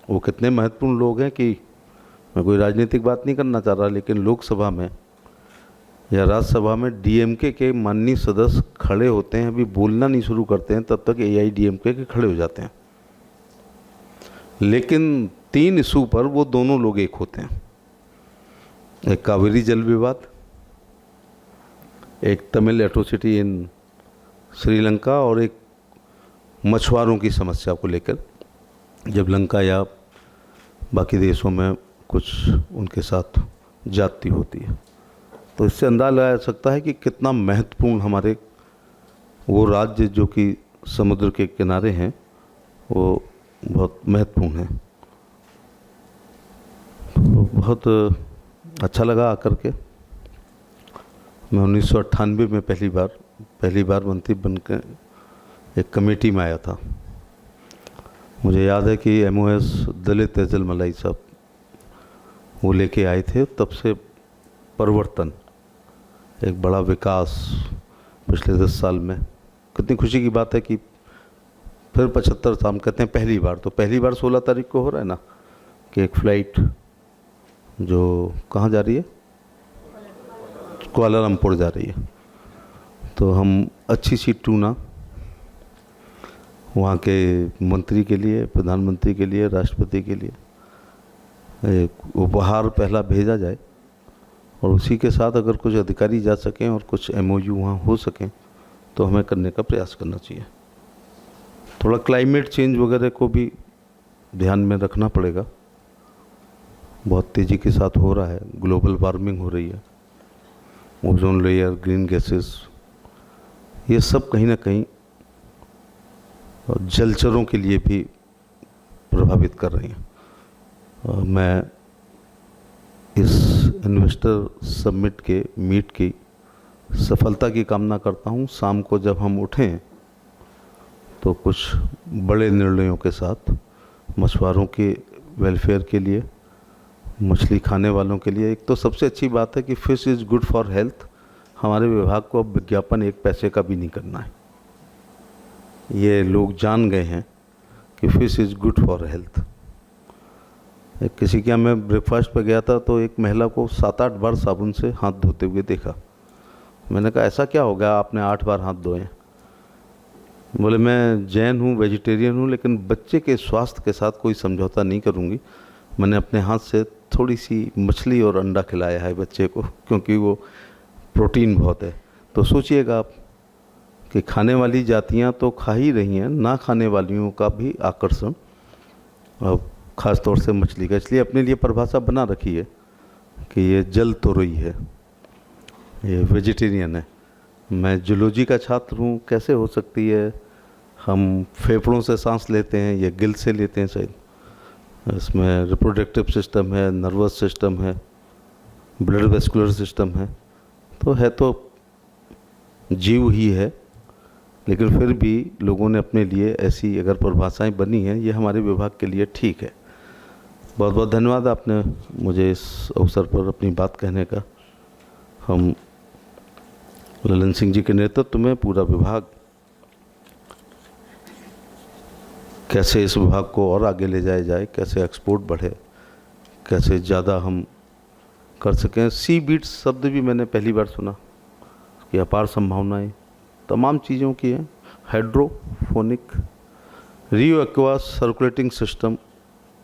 वो कितने महत्वपूर्ण लोग हैं कि मैं कोई राजनीतिक बात नहीं करना चाह रहा, लेकिन लोकसभा में या राज्यसभा में डीएमके के माननीय सदस्य खड़े होते हैं, अभी बोलना नहीं शुरू करते हैं तब तक एआईडीएमके के खड़े हो जाते हैं। लेकिन 3 इशू पर वो दोनों लोग एक होते हैं। एक कावेरी जल विवाद, एक तमिल एट्रोसिटी इन श्रीलंका, और एक मछुआरों की समस्या को लेकर जब लंका या बाकी देशों में कुछ उनके साथ जाती होती है। तो इससे अंदाज़ा लगाया जा सकता है कि कितना महत्वपूर्ण हमारे वो राज्य जो कि समुद्र के किनारे हैं वो बहुत महत्वपूर्ण है। तो बहुत अच्छा लगा आकर के। मैं 1998 में पहली बार मंत्री बनकर एक कमेटी में आया था। मुझे याद है कि MOS दलित तेजल मलाई साहब वो लेके आए थे। तब से परिवर्तन, एक बड़ा विकास पिछले 10 साल में। कितनी खुशी की बात है कि फिर 75 साल कहते हैं पहली बार 16 तारीख को हो रहा है ना कि एक फ़्लाइट जो कहाँ जा रही है, कुआलालंपुर जा रही है। तो हम अच्छी सी टूना वहाँ के मंत्री के लिए, प्रधानमंत्री के लिए, राष्ट्रपति के लिए एक उपहार पहला भेजा जाए और उसी के साथ अगर कुछ अधिकारी जा सकें और कुछ MOU वहाँ हो सकें तो हमें करने का प्रयास करना चाहिए। थोड़ा क्लाइमेट चेंज वगैरह को भी ध्यान में रखना पड़ेगा। बहुत तेज़ी के साथ हो रहा है, ग्लोबल वार्मिंग हो रही है, ओजोन लेयर, ग्रीन गैसेस, ये सब कहीं ना कहीं जलचरों के लिए भी प्रभावित कर रही हैं। मैं इस इन्वेस्टर समिट के मीट की सफलता की कामना करता हूं। शाम को जब हम उठें तो कुछ बड़े निर्णयों के साथ मछुआरों के वेलफेयर के लिए, मछली खाने वालों के लिए। एक तो सबसे अच्छी बात है कि fish is good for health. हमारे विभाग को अब विज्ञापन 1 पैसे का भी नहीं करना है। ये लोग जान गए हैं कि fish is good for health. किसी के यहाँ मैं ब्रेकफास्ट पर गया था तो एक महिला को 7-8 बार साबुन से हाथ धोते हुए देखा। मैंने कहा ऐसा क्या हो गया आपने 8 बार हाथ धोए? बोले मैं जैन हूँ, वेजिटेरियन हूँ, लेकिन बच्चे के स्वास्थ्य के साथ कोई समझौता नहीं करूँगी। मैंने अपने हाथ से थोड़ी सी मछली और अंडा खिलाया है बच्चे को, क्योंकि वो प्रोटीन बहुत है। तो सोचिएगा आप कि खाने वाली जातियाँ तो खा ही रही हैं, ना खाने वालियों का भी आकर्षण, अब ख़ास तौर से मछली का। इसलिए अपने लिए परिभाषा बना रखी है कि ये जल तोरई है, ये वेजिटेरियन है। मैं जूलॉजी का छात्र हूँ, कैसे हो सकती है? हम फेफड़ों से सांस लेते हैं, ये गिल से लेते हैं शायद। इसमें रिप्रोडक्टिव सिस्टम है, नर्वस सिस्टम है, ब्लड वेस्कुलर सिस्टम है, तो जीव ही है। लेकिन फिर भी लोगों ने अपने लिए ऐसी अगर परिभाषाएँ बनी हैं, ये हमारे विभाग के लिए ठीक है। बहुत बहुत धन्यवाद आपने मुझे इस अवसर पर अपनी बात कहने का। हम ललन सिंह जी के नेतृत्व में पूरा विभाग कैसे इस विभाग को और आगे ले जाया जाए, कैसे एक्सपोर्ट बढ़े, कैसे ज़्यादा हम कर सकें। सी बीट्स शब्द भी मैंने पहली बार सुना कि अपार संभावनाएं तमाम चीज़ों की हैं। हाइड्रोफोनिक, रियो एक्वा सर्कुलेटिंग सिस्टम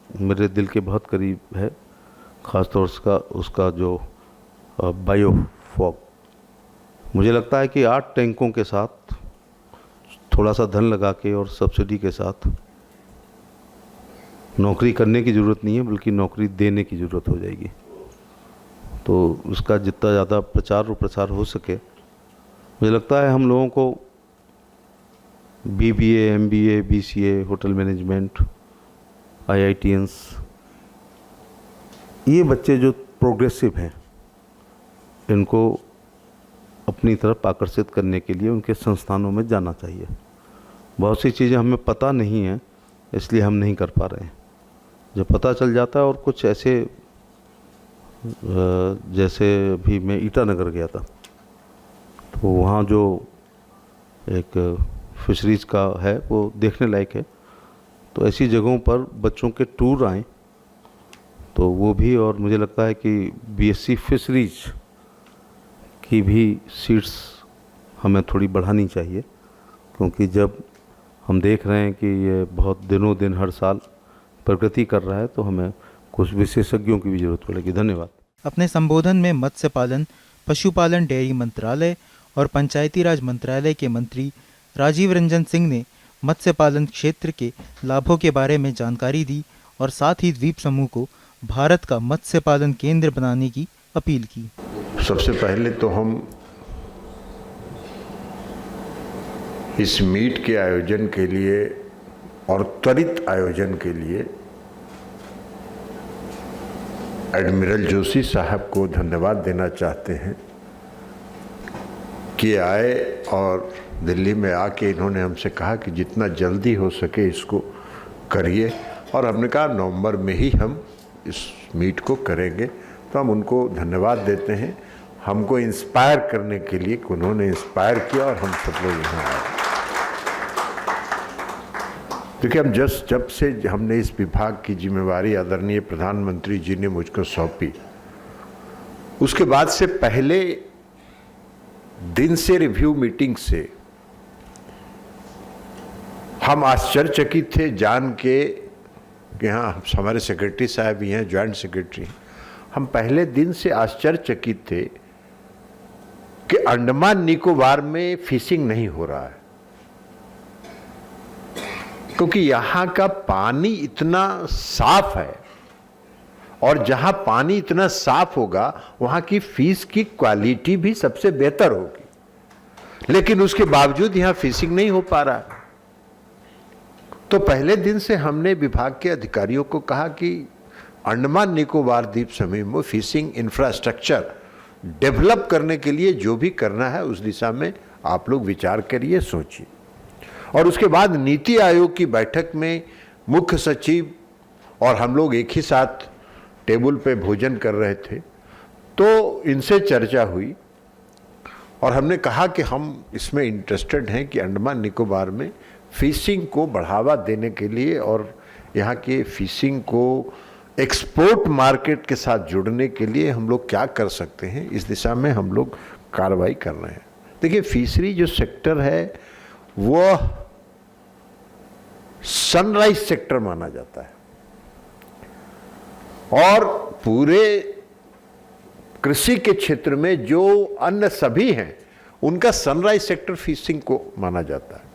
मेरे दिल के बहुत करीब है, ख़ासतौर से उसका जो बायोफॉग। मुझे लगता है कि 8 टैंकों के साथ थोड़ा सा धन लगा के और सब्सिडी के साथ नौकरी करने की ज़रूरत नहीं है, बल्कि नौकरी देने की ज़रूरत हो जाएगी। तो उसका जितना ज़्यादा प्रचार और प्रसार हो सके, मुझे लगता है हम लोगों को BBA, MBA, BCA, hotel management, IITians, ये बच्चे जो प्रोग्रेसिव हैं, इनको अपनी तरफ आकर्षित करने के लिए उनके संस्थानों में जाना चाहिए। बहुत सी चीज़ें हमें पता नहीं है, इसलिए हम नहीं कर पा रहे हैं। जब पता चल जाता है, और कुछ ऐसे जैसे अभी मैं ईटानगर गया था, तो वहाँ जो एक फिशरीज़ का है वो देखने लायक है। तो ऐसी जगहों पर बच्चों के टूर आएँ तो वो भी, और मुझे लगता है कि BSc फिशरीज की भी सीट्स हमें थोड़ी बढ़ानी चाहिए, क्योंकि जब हम देख रहे हैं कि ये बहुत दिनों दिन हर साल प्रगति कर रहा है, तो हमें कुछ विशेषज्ञों की भी ज़रूरत पड़ेगी। धन्यवाद। अपने संबोधन में मत्स्य पालन, पशुपालन, डेयरी मंत्रालय और पंचायती राज मंत्रालय के मंत्री राजीव रंजन सिंह ने मत्स्य पालन क्षेत्र के लाभों के बारे में जानकारी दी और साथ ही द्वीप समूह को भारत का मत्स्य पालन केंद्र बनाने की अपील की। सबसे पहले तो हम इस मीट के आयोजन के लिए और त्वरित आयोजन के लिए एडमिरल जोशी साहब को धन्यवाद देना चाहते हैं कि आए और दिल्ली में आके इन्होंने हमसे कहा कि जितना जल्दी हो सके इसको करिए, और हमने कहा नवंबर में ही हम इस मीट को करेंगे। तो हम उनको धन्यवाद देते हैं, हमको इंस्पायर करने के लिए उन्होंने इंस्पायर किया और हम सब लोग यहाँ आए। देखिए, हम जब से हमने इस विभाग की जिम्मेवारी आदरणीय प्रधानमंत्री जी ने मुझको सौंपी, उसके बाद से पहले दिन से रिव्यू मीटिंग से हम आश्चर्यचकित थे जान के कि हाँ, हमारे सेक्रेटरी साहब भी हैं, ज्वाइंट सेक्रेटरी। हम पहले दिन से आश्चर्यचकित थे कि अंडमान निकोबार में फिशिंग नहीं हो रहा है, क्योंकि यहाँ का पानी इतना साफ है और जहाँ पानी इतना साफ होगा वहाँ की फिश की क्वालिटी भी सबसे बेहतर होगी, लेकिन उसके बावजूद यहाँ फिशिंग नहीं हो पा रहा है। तो पहले दिन से हमने विभाग के अधिकारियों को कहा कि अंडमान निकोबार द्वीप समूह में फिशिंग इंफ्रास्ट्रक्चर डेवलप करने के लिए जो भी करना है उस दिशा में आप लोग विचार करिए, सोचिए। और उसके बाद नीति आयोग की बैठक में मुख्य सचिव और हम लोग एक ही साथ टेबल पे भोजन कर रहे थे, तो इनसे चर्चा हुई और हमने कहा कि हम इसमें इंटरेस्टेड हैं कि अंडमान निकोबार में फिशिंग को बढ़ावा देने के लिए और यहाँ के फिशिंग को एक्सपोर्ट मार्केट के साथ जुड़ने के लिए हम लोग क्या कर सकते हैं, इस दिशा में हम लोग कार्रवाई कर रहे हैं। देखिए, फिशरी जो सेक्टर है वो सनराइज सेक्टर माना जाता है और पूरे कृषि के क्षेत्र में जो अन्य सभी हैं उनका सनराइज सेक्टर फिशिंग को माना जाता है।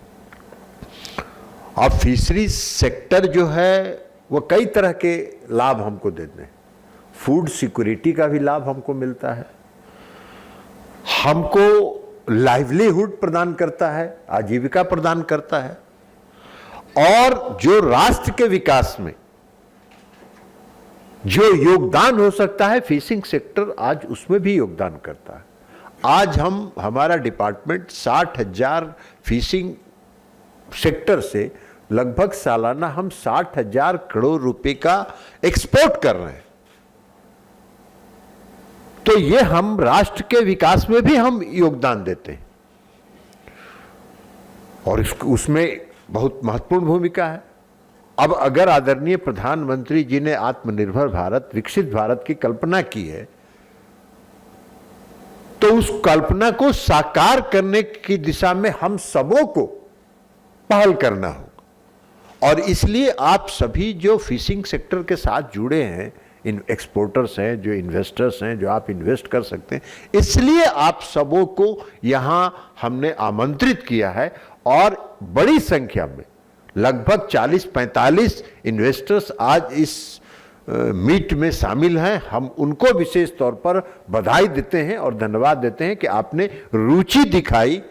अब फिशरी सेक्टर जो है वो कई तरह के लाभ हमको देते हैं। फूड सिक्योरिटी का भी लाभ हमको मिलता है, हमको लाइवलीहुड प्रदान करता है, आजीविका प्रदान करता है, और जो राष्ट्र के विकास में जो योगदान हो सकता है फिशिंग सेक्टर आज उसमें भी योगदान करता है। आज हमारा डिपार्टमेंट 60,000 फिशिंग सेक्टर से लगभग सालाना हम 60,000 करोड़ रुपए का एक्सपोर्ट कर रहे हैं। तो ये हम राष्ट्र के विकास में भी हम योगदान देते हैं और उसमें बहुत महत्वपूर्ण भूमिका है। अब अगर आदरणीय प्रधानमंत्री जी ने आत्मनिर्भर भारत, विकसित भारत की कल्पना की है, तो उस कल्पना को साकार करने की दिशा में हम सबों को पहल करना होगा। और इसलिए आप सभी जो फिशिंग सेक्टर के साथ जुड़े हैं, इन एक्सपोर्टर्स हैं, जो इन्वेस्टर्स हैं, जो आप इन्वेस्ट कर सकते हैं, इसलिए आप सबों को यहां हमने आमंत्रित किया है और बड़ी संख्या में लगभग 40-45 इन्वेस्टर्स आज इस मीट में शामिल हैं। हम उनको विशेष तौर पर बधाई देते हैं और धन्यवाद देते हैं कि आपने रुचि दिखाई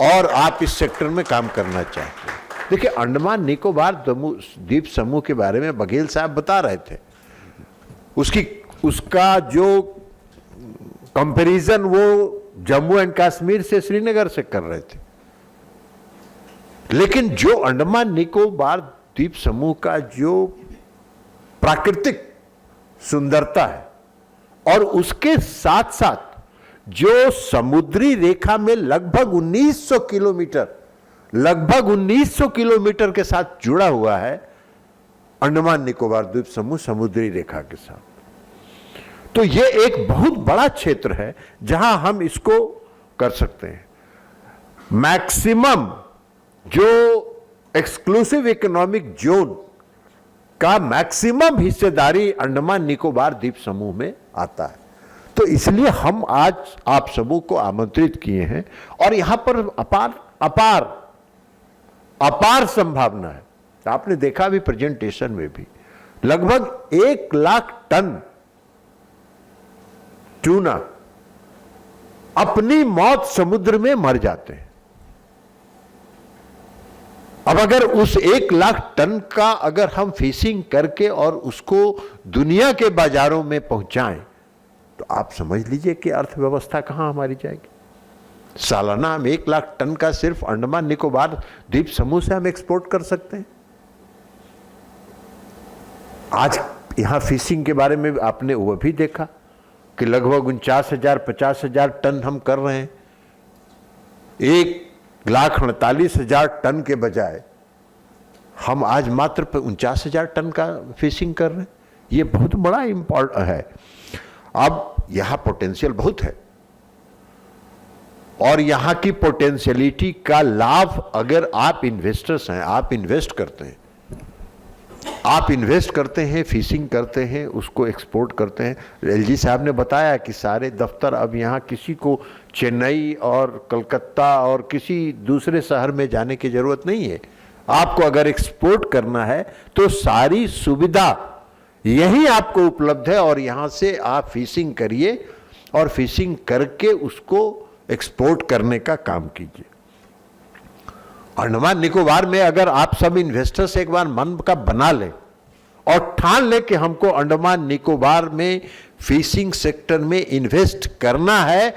और आप इस सेक्टर में काम करना चाहते हैं। देखिए, अंडमान निकोबार द्वीप समूह के बारे में बघेल साहब बता रहे थे, उसका जो कंपैरिजन वो जम्मू एंड कश्मीर से श्रीनगर से कर रहे थे, लेकिन जो अंडमान निकोबार द्वीप समूह का जो प्राकृतिक सुंदरता है और उसके साथ साथ जो समुद्री रेखा में लगभग 1900 किलोमीटर के साथ जुड़ा हुआ है अंडमान निकोबार द्वीप समूह समुद्री रेखा के साथ, तो ये एक बहुत बड़ा क्षेत्र है जहां हम इसको कर सकते हैं। मैक्सिमम जो एक्सक्लूसिव इकोनॉमिक जोन का मैक्सिमम हिस्सेदारी अंडमान निकोबार द्वीप समूह में आता है। तो इसलिए हम आज आप सबों को आमंत्रित किए हैं और यहां पर अपार अपार संभावना है। आपने देखा भी प्रेजेंटेशन में भी, लगभग 1 लाख टन ट्यूना अपनी मौत समुद्र में मर जाते हैं। अब अगर उस 1 लाख टन का अगर हम फिशिंग करके और उसको दुनिया के बाजारों में पहुंचाएं, तो आप समझ लीजिए कि अर्थव्यवस्था कहां हमारी जाएगी। सालाना हम 1 लाख टन का सिर्फ अंडमान निकोबार द्वीप समूह से हम एक्सपोर्ट कर सकते हैं। आज यहां फिशिंग के बारे में आपने वो भी देखा कि लगभग 49,000-50,000 टन हम कर रहे हैं। 1,48,000 टन के बजाय हम आज मात्र 49,000 टन का फिशिंग कर रहे हैं। ये बहुत बड़ा इम्पोर्टेंट है। अब यहां पोटेंशियल बहुत है और यहां की पोटेंशियलिटी का लाभ अगर आप इन्वेस्टर्स हैं, आप इन्वेस्ट करते हैं, फिशिंग करते हैं, उसको एक्सपोर्ट करते हैं। एलजी साहब ने बताया कि सारे दफ्तर अब यहाँ किसी को चेन्नई और कलकत्ता और किसी दूसरे शहर में जाने की जरूरत नहीं है। आपको अगर एक्सपोर्ट करना है तो सारी सुविधा यही आपको उपलब्ध है और यहाँ से आप फिशिंग करिए और फिशिंग करके उसको एक्सपोर्ट करने का काम कीजिए। अंडमान निकोबार में अगर आप सब इन्वेस्टर्स एक बार मन का बना लें और ठान लें कि हमको अंडमान निकोबार में फिशिंग सेक्टर में इन्वेस्ट करना है,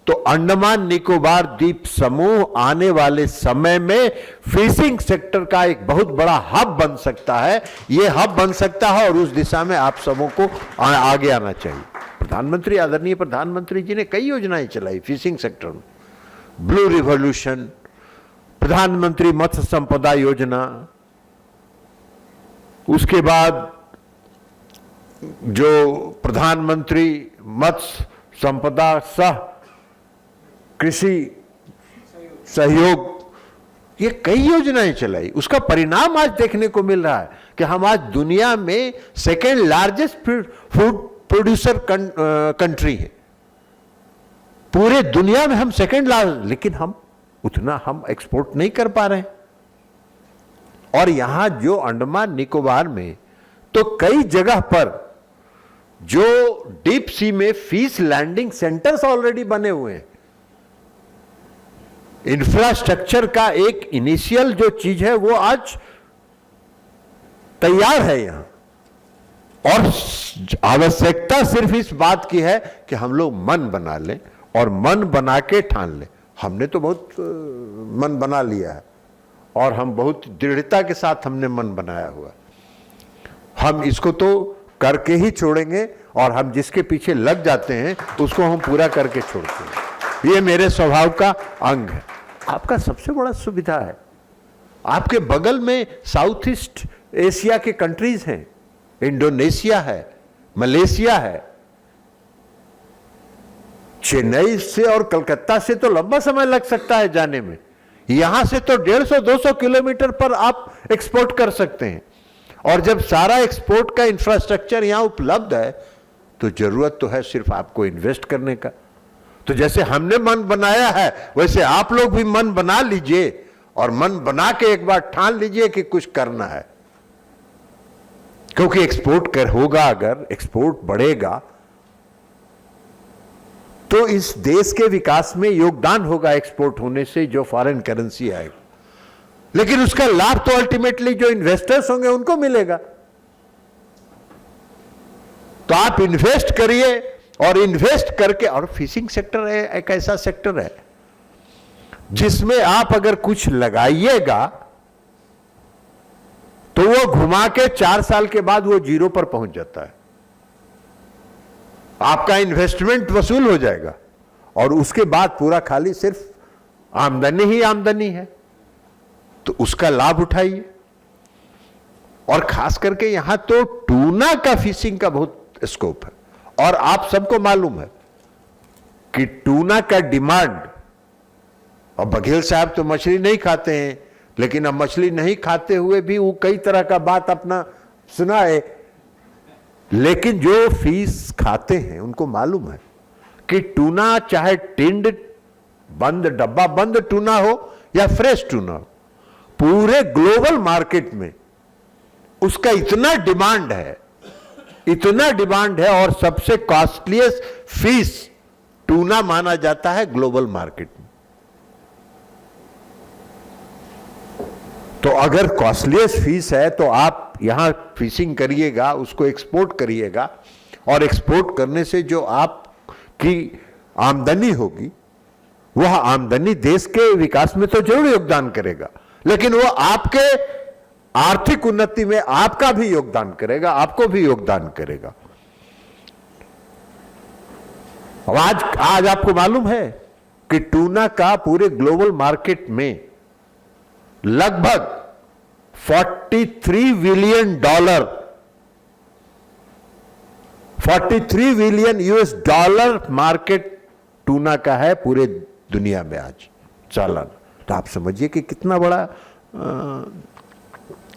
तो अंडमान निकोबार द्वीप समूह आने वाले समय में फिशिंग सेक्टर का एक बहुत बड़ा हब बन सकता है। ये हब बन सकता है और उस दिशा में आप सबों को आगे आना चाहिए। प्रधानमंत्री, आदरणीय प्रधानमंत्री जी ने कई योजनाएं चलाई फिशिंग सेक्टर में। ब्लू रिवॉल्यूशन, प्रधानमंत्री मत्स्य संपदा योजना, उसके बाद जो प्रधानमंत्री मत्स्य संपदा सह कृषि सहयोग, ये कई योजनाएं चलाई। उसका परिणाम आज देखने को मिल रहा है कि हम आज दुनिया में second largest food producer country है। पूरे दुनिया में हम सेकेंड लार्जेस्ट, लेकिन हम एक्सपोर्ट नहीं कर पा रहे हैं। और यहां जो अंडमान निकोबार में तो कई जगह पर जो डीप सी में फिश लैंडिंग सेंटर्स ऑलरेडी बने हुए हैं। इंफ्रास्ट्रक्चर का एक इनिशियल जो चीज है वो आज तैयार है यहां, और आवश्यकता सिर्फ इस बात की है कि हम लोग मन बना लें और मन बना के ठान लें। हमने तो बहुत मन बना लिया है और हम बहुत दृढ़ता के साथ हमने मन बनाया हुआ। हम इसको तो करके ही छोड़ेंगे और हम जिसके पीछे लग जाते हैं उसको हम पूरा करके छोड़ते हैं। ये मेरे स्वभाव का अंग है। आपका सबसे बड़ा सुविधा है, आपके बगल में साउथ ईस्ट एशिया के कंट्रीज हैं, इंडोनेशिया है, मलेशिया है। चेन्नई से और कलकत्ता से तो लंबा समय लग सकता है जाने में, यहां से तो 150-200 किलोमीटर पर आप एक्सपोर्ट कर सकते हैं। और जब सारा एक्सपोर्ट का इंफ्रास्ट्रक्चर यहां उपलब्ध है तो जरूरत तो है सिर्फ आपको इन्वेस्ट करने का। तो जैसे हमने मन बनाया है वैसे आप लोग भी मन बना लीजिए और मन बना के एक बार ठान लीजिए कि कुछ करना है। क्योंकि एक्सपोर्ट होगा, अगर एक्सपोर्ट बढ़ेगा तो इस देश के विकास में योगदान होगा एक्सपोर्ट होने से, जो फॉरेन करेंसी आएगा। लेकिन उसका लाभ तो अल्टीमेटली जो इन्वेस्टर्स होंगे उनको मिलेगा। तो आप इन्वेस्ट करिए और इन्वेस्ट करके, और फिशिंग सेक्टर एक ऐसा सेक्टर है जिसमें आप अगर कुछ लगाइएगा तो वो घुमा के 4 साल के बाद वो जीरो पर पहुंच जाता है। आपका इन्वेस्टमेंट वसूल हो जाएगा और उसके बाद पूरा खाली सिर्फ आमदनी ही आमदनी है। तो उसका लाभ उठाइए। और खास करके यहां तो टूना का फिशिंग का बहुत स्कोप है। और आप सबको मालूम है कि टूना का डिमांड, और बघेल साहब तो मछली नहीं खाते हैं, लेकिन अब मछली नहीं खाते हुए भी वो कई तरह का बात अपना सुनाए, लेकिन जो फिश खाते हैं उनको मालूम है कि टूना चाहे टिंड बंद, डब्बा बंद टूना हो या फ्रेश टूना हो, पूरे ग्लोबल मार्केट में उसका इतना डिमांड है और सबसे कॉस्टलीस्ट फिश टूना माना जाता है ग्लोबल मार्केट में। तो अगर कॉस्टलीस्ट फिश है तो आप यहां फिशिंग करिएगा, उसको एक्सपोर्ट करिएगा, और एक्सपोर्ट करने से जो आपकी आमदनी होगी वह आमदनी देश के विकास में तो जरूर योगदान करेगा, लेकिन वो आपके आर्थिक उन्नति में आपका भी योगदान करेगा, आपको भी योगदान करेगा। अब आज आपको मालूम है कि टूना का पूरे ग्लोबल मार्केट में लगभग $43 बिलियन, $43 बिलियन मार्केट टूना का है पूरे दुनिया में आज चालान। तो आप समझिए कि कितना बड़ा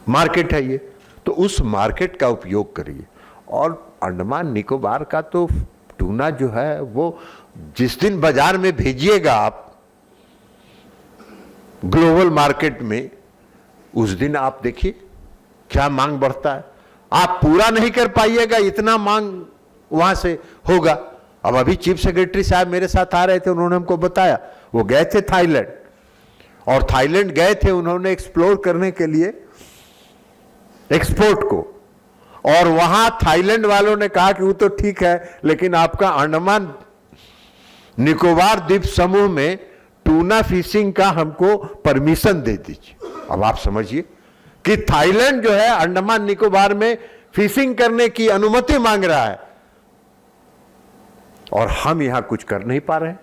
मार्केट है ये। तो उस मार्केट का उपयोग करिए। और अंडमान निकोबार का तो टूना जो है वो जिस दिन बाजार में भेजिएगा आप ग्लोबल मार्केट में, उस दिन आप देखिए क्या मांग बढ़ता है। आप पूरा नहीं कर पाइएगा, इतना मांग वहां से होगा। अब अभी चीफ सेक्रेटरी साहब मेरे साथ आ रहे थे, उन्होंने हमको बताया वो गए थे थाईलैंड, और थाईलैंड गए थे उन्होंने एक्सप्लोर करने के लिए एक्सपोर्ट को, और वहां थाईलैंड वालों ने कहा कि वो तो ठीक है, लेकिन आपका अंडमान निकोबार द्वीप समूह में टूना फिशिंग का हमको परमिशन दे दीजिए। अब आप समझिए कि थाईलैंड जो है अंडमान निकोबार में फिशिंग करने की अनुमति मांग रहा है, और हम यहां कुछ कर नहीं पा रहे हैं।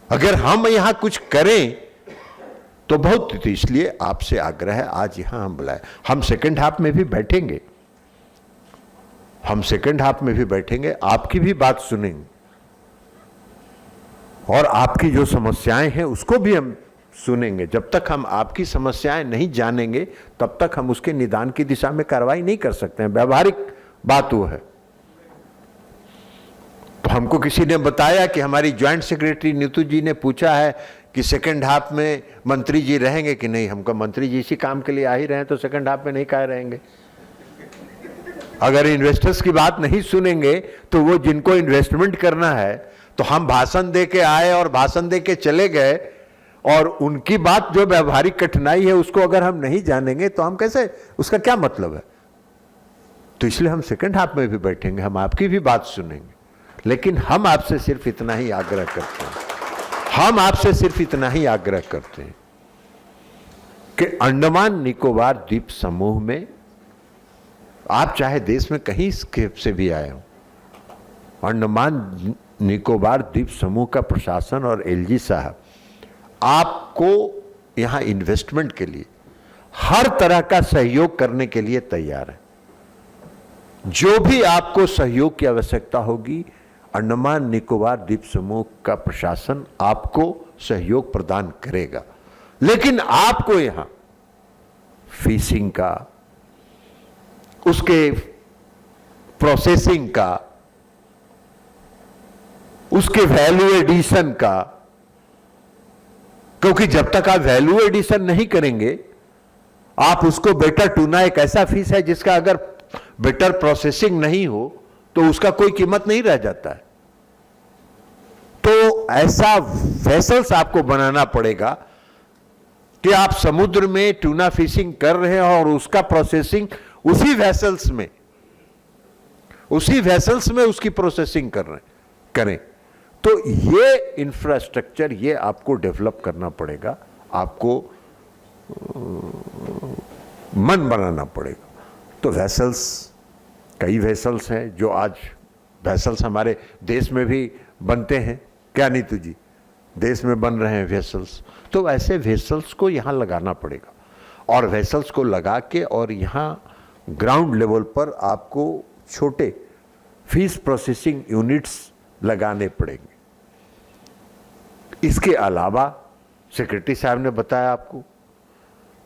अगर हम यहां कुछ करें तो बहुत, तो इसलिए आपसे आग्रह है आज यहां हम बुलाए। हम सेकंड हाफ में भी बैठेंगे, आपकी भी बात सुनेंगे, और आपकी जो समस्याएं हैं उसको भी हम सुनेंगे। जब तक हम आपकी समस्याएं नहीं जानेंगे तब तक हम उसके निदान की दिशा में कार्रवाई नहीं कर सकते हैं। व्यवहारिक बात वो है। तो हमको किसी ने बताया कि हमारी ज्वाइंट सेक्रेटरी नीतू जी ने पूछा है कि सेकंड हाफ में मंत्री जी रहेंगे कि नहीं। हमको मंत्री जी इसी काम के लिए आ ही रहे हैं, तो सेकंड हाफ में नहीं कह रहेंगे। अगर इन्वेस्टर्स की बात नहीं सुनेंगे तो वो जिनको इन्वेस्टमेंट करना है, तो हम भाषण दे के आए और भाषण दे के चले गए, और उनकी बात जो व्यवहारिक कठिनाई है उसको अगर हम नहीं जानेंगे तो हम कैसे, उसका क्या मतलब है। तो इसलिए हम सेकंड हाफ में भी बैठेंगे, हम आपकी भी बात सुनेंगे, लेकिन हम आपसे सिर्फ इतना ही आग्रह करते हैं, कि अंडमान निकोबार द्वीप समूह में आप चाहे देश में कहीं से भी आए हो, अंडमान निकोबार द्वीप समूह का प्रशासन और एलजी साहब आपको यहां इन्वेस्टमेंट के लिए हर तरह का सहयोग करने के लिए तैयार है। जो भी आपको सहयोग की आवश्यकता होगी, अंडमान निकोबार द्वीप समूह का प्रशासन आपको सहयोग प्रदान करेगा। लेकिन आपको यहां फिशिंग का, उसके प्रोसेसिंग का, उसके वैल्यू एडिशन का, क्योंकि जब तक आप वैल्यू एडिशन नहीं करेंगे, आप उसको बेटर टूना एक ऐसा फिश है जिसका अगर बेटर प्रोसेसिंग नहीं हो तो उसका कोई कीमत नहीं रह जाता है। तो ऐसा वेसल्स आपको बनाना पड़ेगा कि आप समुद्र में टूना फिशिंग कर रहे हैं और उसका प्रोसेसिंग उसी वेसल्स में उसकी प्रोसेसिंग करें। तो ये इंफ्रास्ट्रक्चर ये आपको डेवलप करना पड़ेगा, आपको मन बनाना पड़ेगा। तो वेसल्स, कई वेसल्स हैं जो आज वेसल्स हमारे देश में भी बनते हैं, क्या नीतू जी, देश में बन रहे हैं वेसल्स। तो ऐसे वेसल्स को यहाँ लगाना पड़ेगा, और वेसल्स को लगा के और यहाँ ग्राउंड लेवल पर आपको छोटे फिश प्रोसेसिंग यूनिट्स लगाने पड़ेंगे। इसके अलावा सेक्रेटरी साहब ने बताया आपको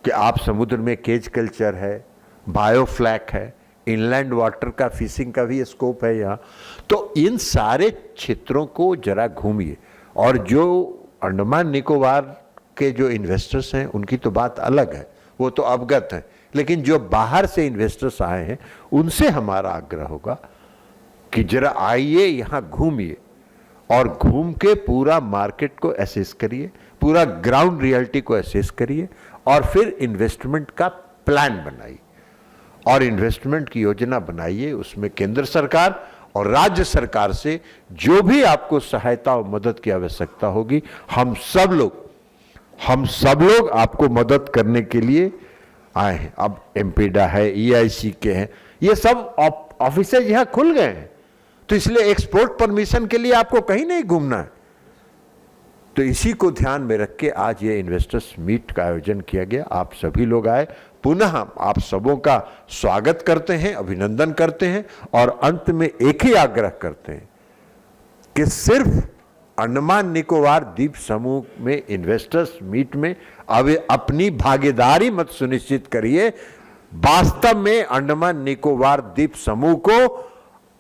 कि आप समुद्र में केज कल्चर है, बायोफ्लैक है, इनलैंड वाटर का फिशिंग का भी स्कोप है यहाँ। तो इन सारे क्षेत्रों को जरा घूमिए, और जो अंडमान निकोबार के जो इन्वेस्टर्स हैं उनकी तो बात अलग है, वो तो अवगत हैं, लेकिन जो बाहर से इन्वेस्टर्स आए हैं उनसे हमारा आग्रह होगा कि जरा आइए यहाँ घूमिए और घूम के पूरा मार्केट को एसेस करिए, पूरा ग्राउंड रियलिटी को एसेस करिए और फिर इन्वेस्टमेंट का प्लान बनाइए और इन्वेस्टमेंट की योजना बनाइए। उसमें केंद्र सरकार और राज्य सरकार से जो भी आपको सहायता और मदद की आवश्यकता होगी, हम सब लोग आपको मदद करने के लिए आए हैं। अब एमपीडा है, EIC के हैं, ये सब ऑफिसेज यहाँ खुल गए हैं, तो इसलिए एक्सपोर्ट परमिशन के लिए आपको कहीं नहीं घूमना है। तो इसी को ध्यान में रख के आज ये इन्वेस्टर्स मीट का आयोजन किया गया। आप सभी लोग आए, पुनः आप सबों का स्वागत करते हैं, अभिनंदन करते हैं और अंत में एक ही आग्रह करते हैं कि सिर्फ अंडमान निकोबार द्वीप समूह में इन्वेस्टर्स मीट में अब अपनी भागीदारी मत सुनिश्चित करिए, वास्तव में अंडमान निकोबार द्वीप समूह को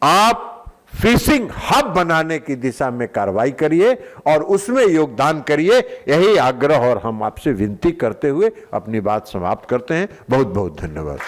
आप फिशिंग हब बनाने की दिशा में कार्रवाई करिए और उसमें योगदान करिए। यही आग्रह और हम आपसे विनती करते हुए अपनी बात समाप्त करते हैं। बहुत बहुत धन्यवाद।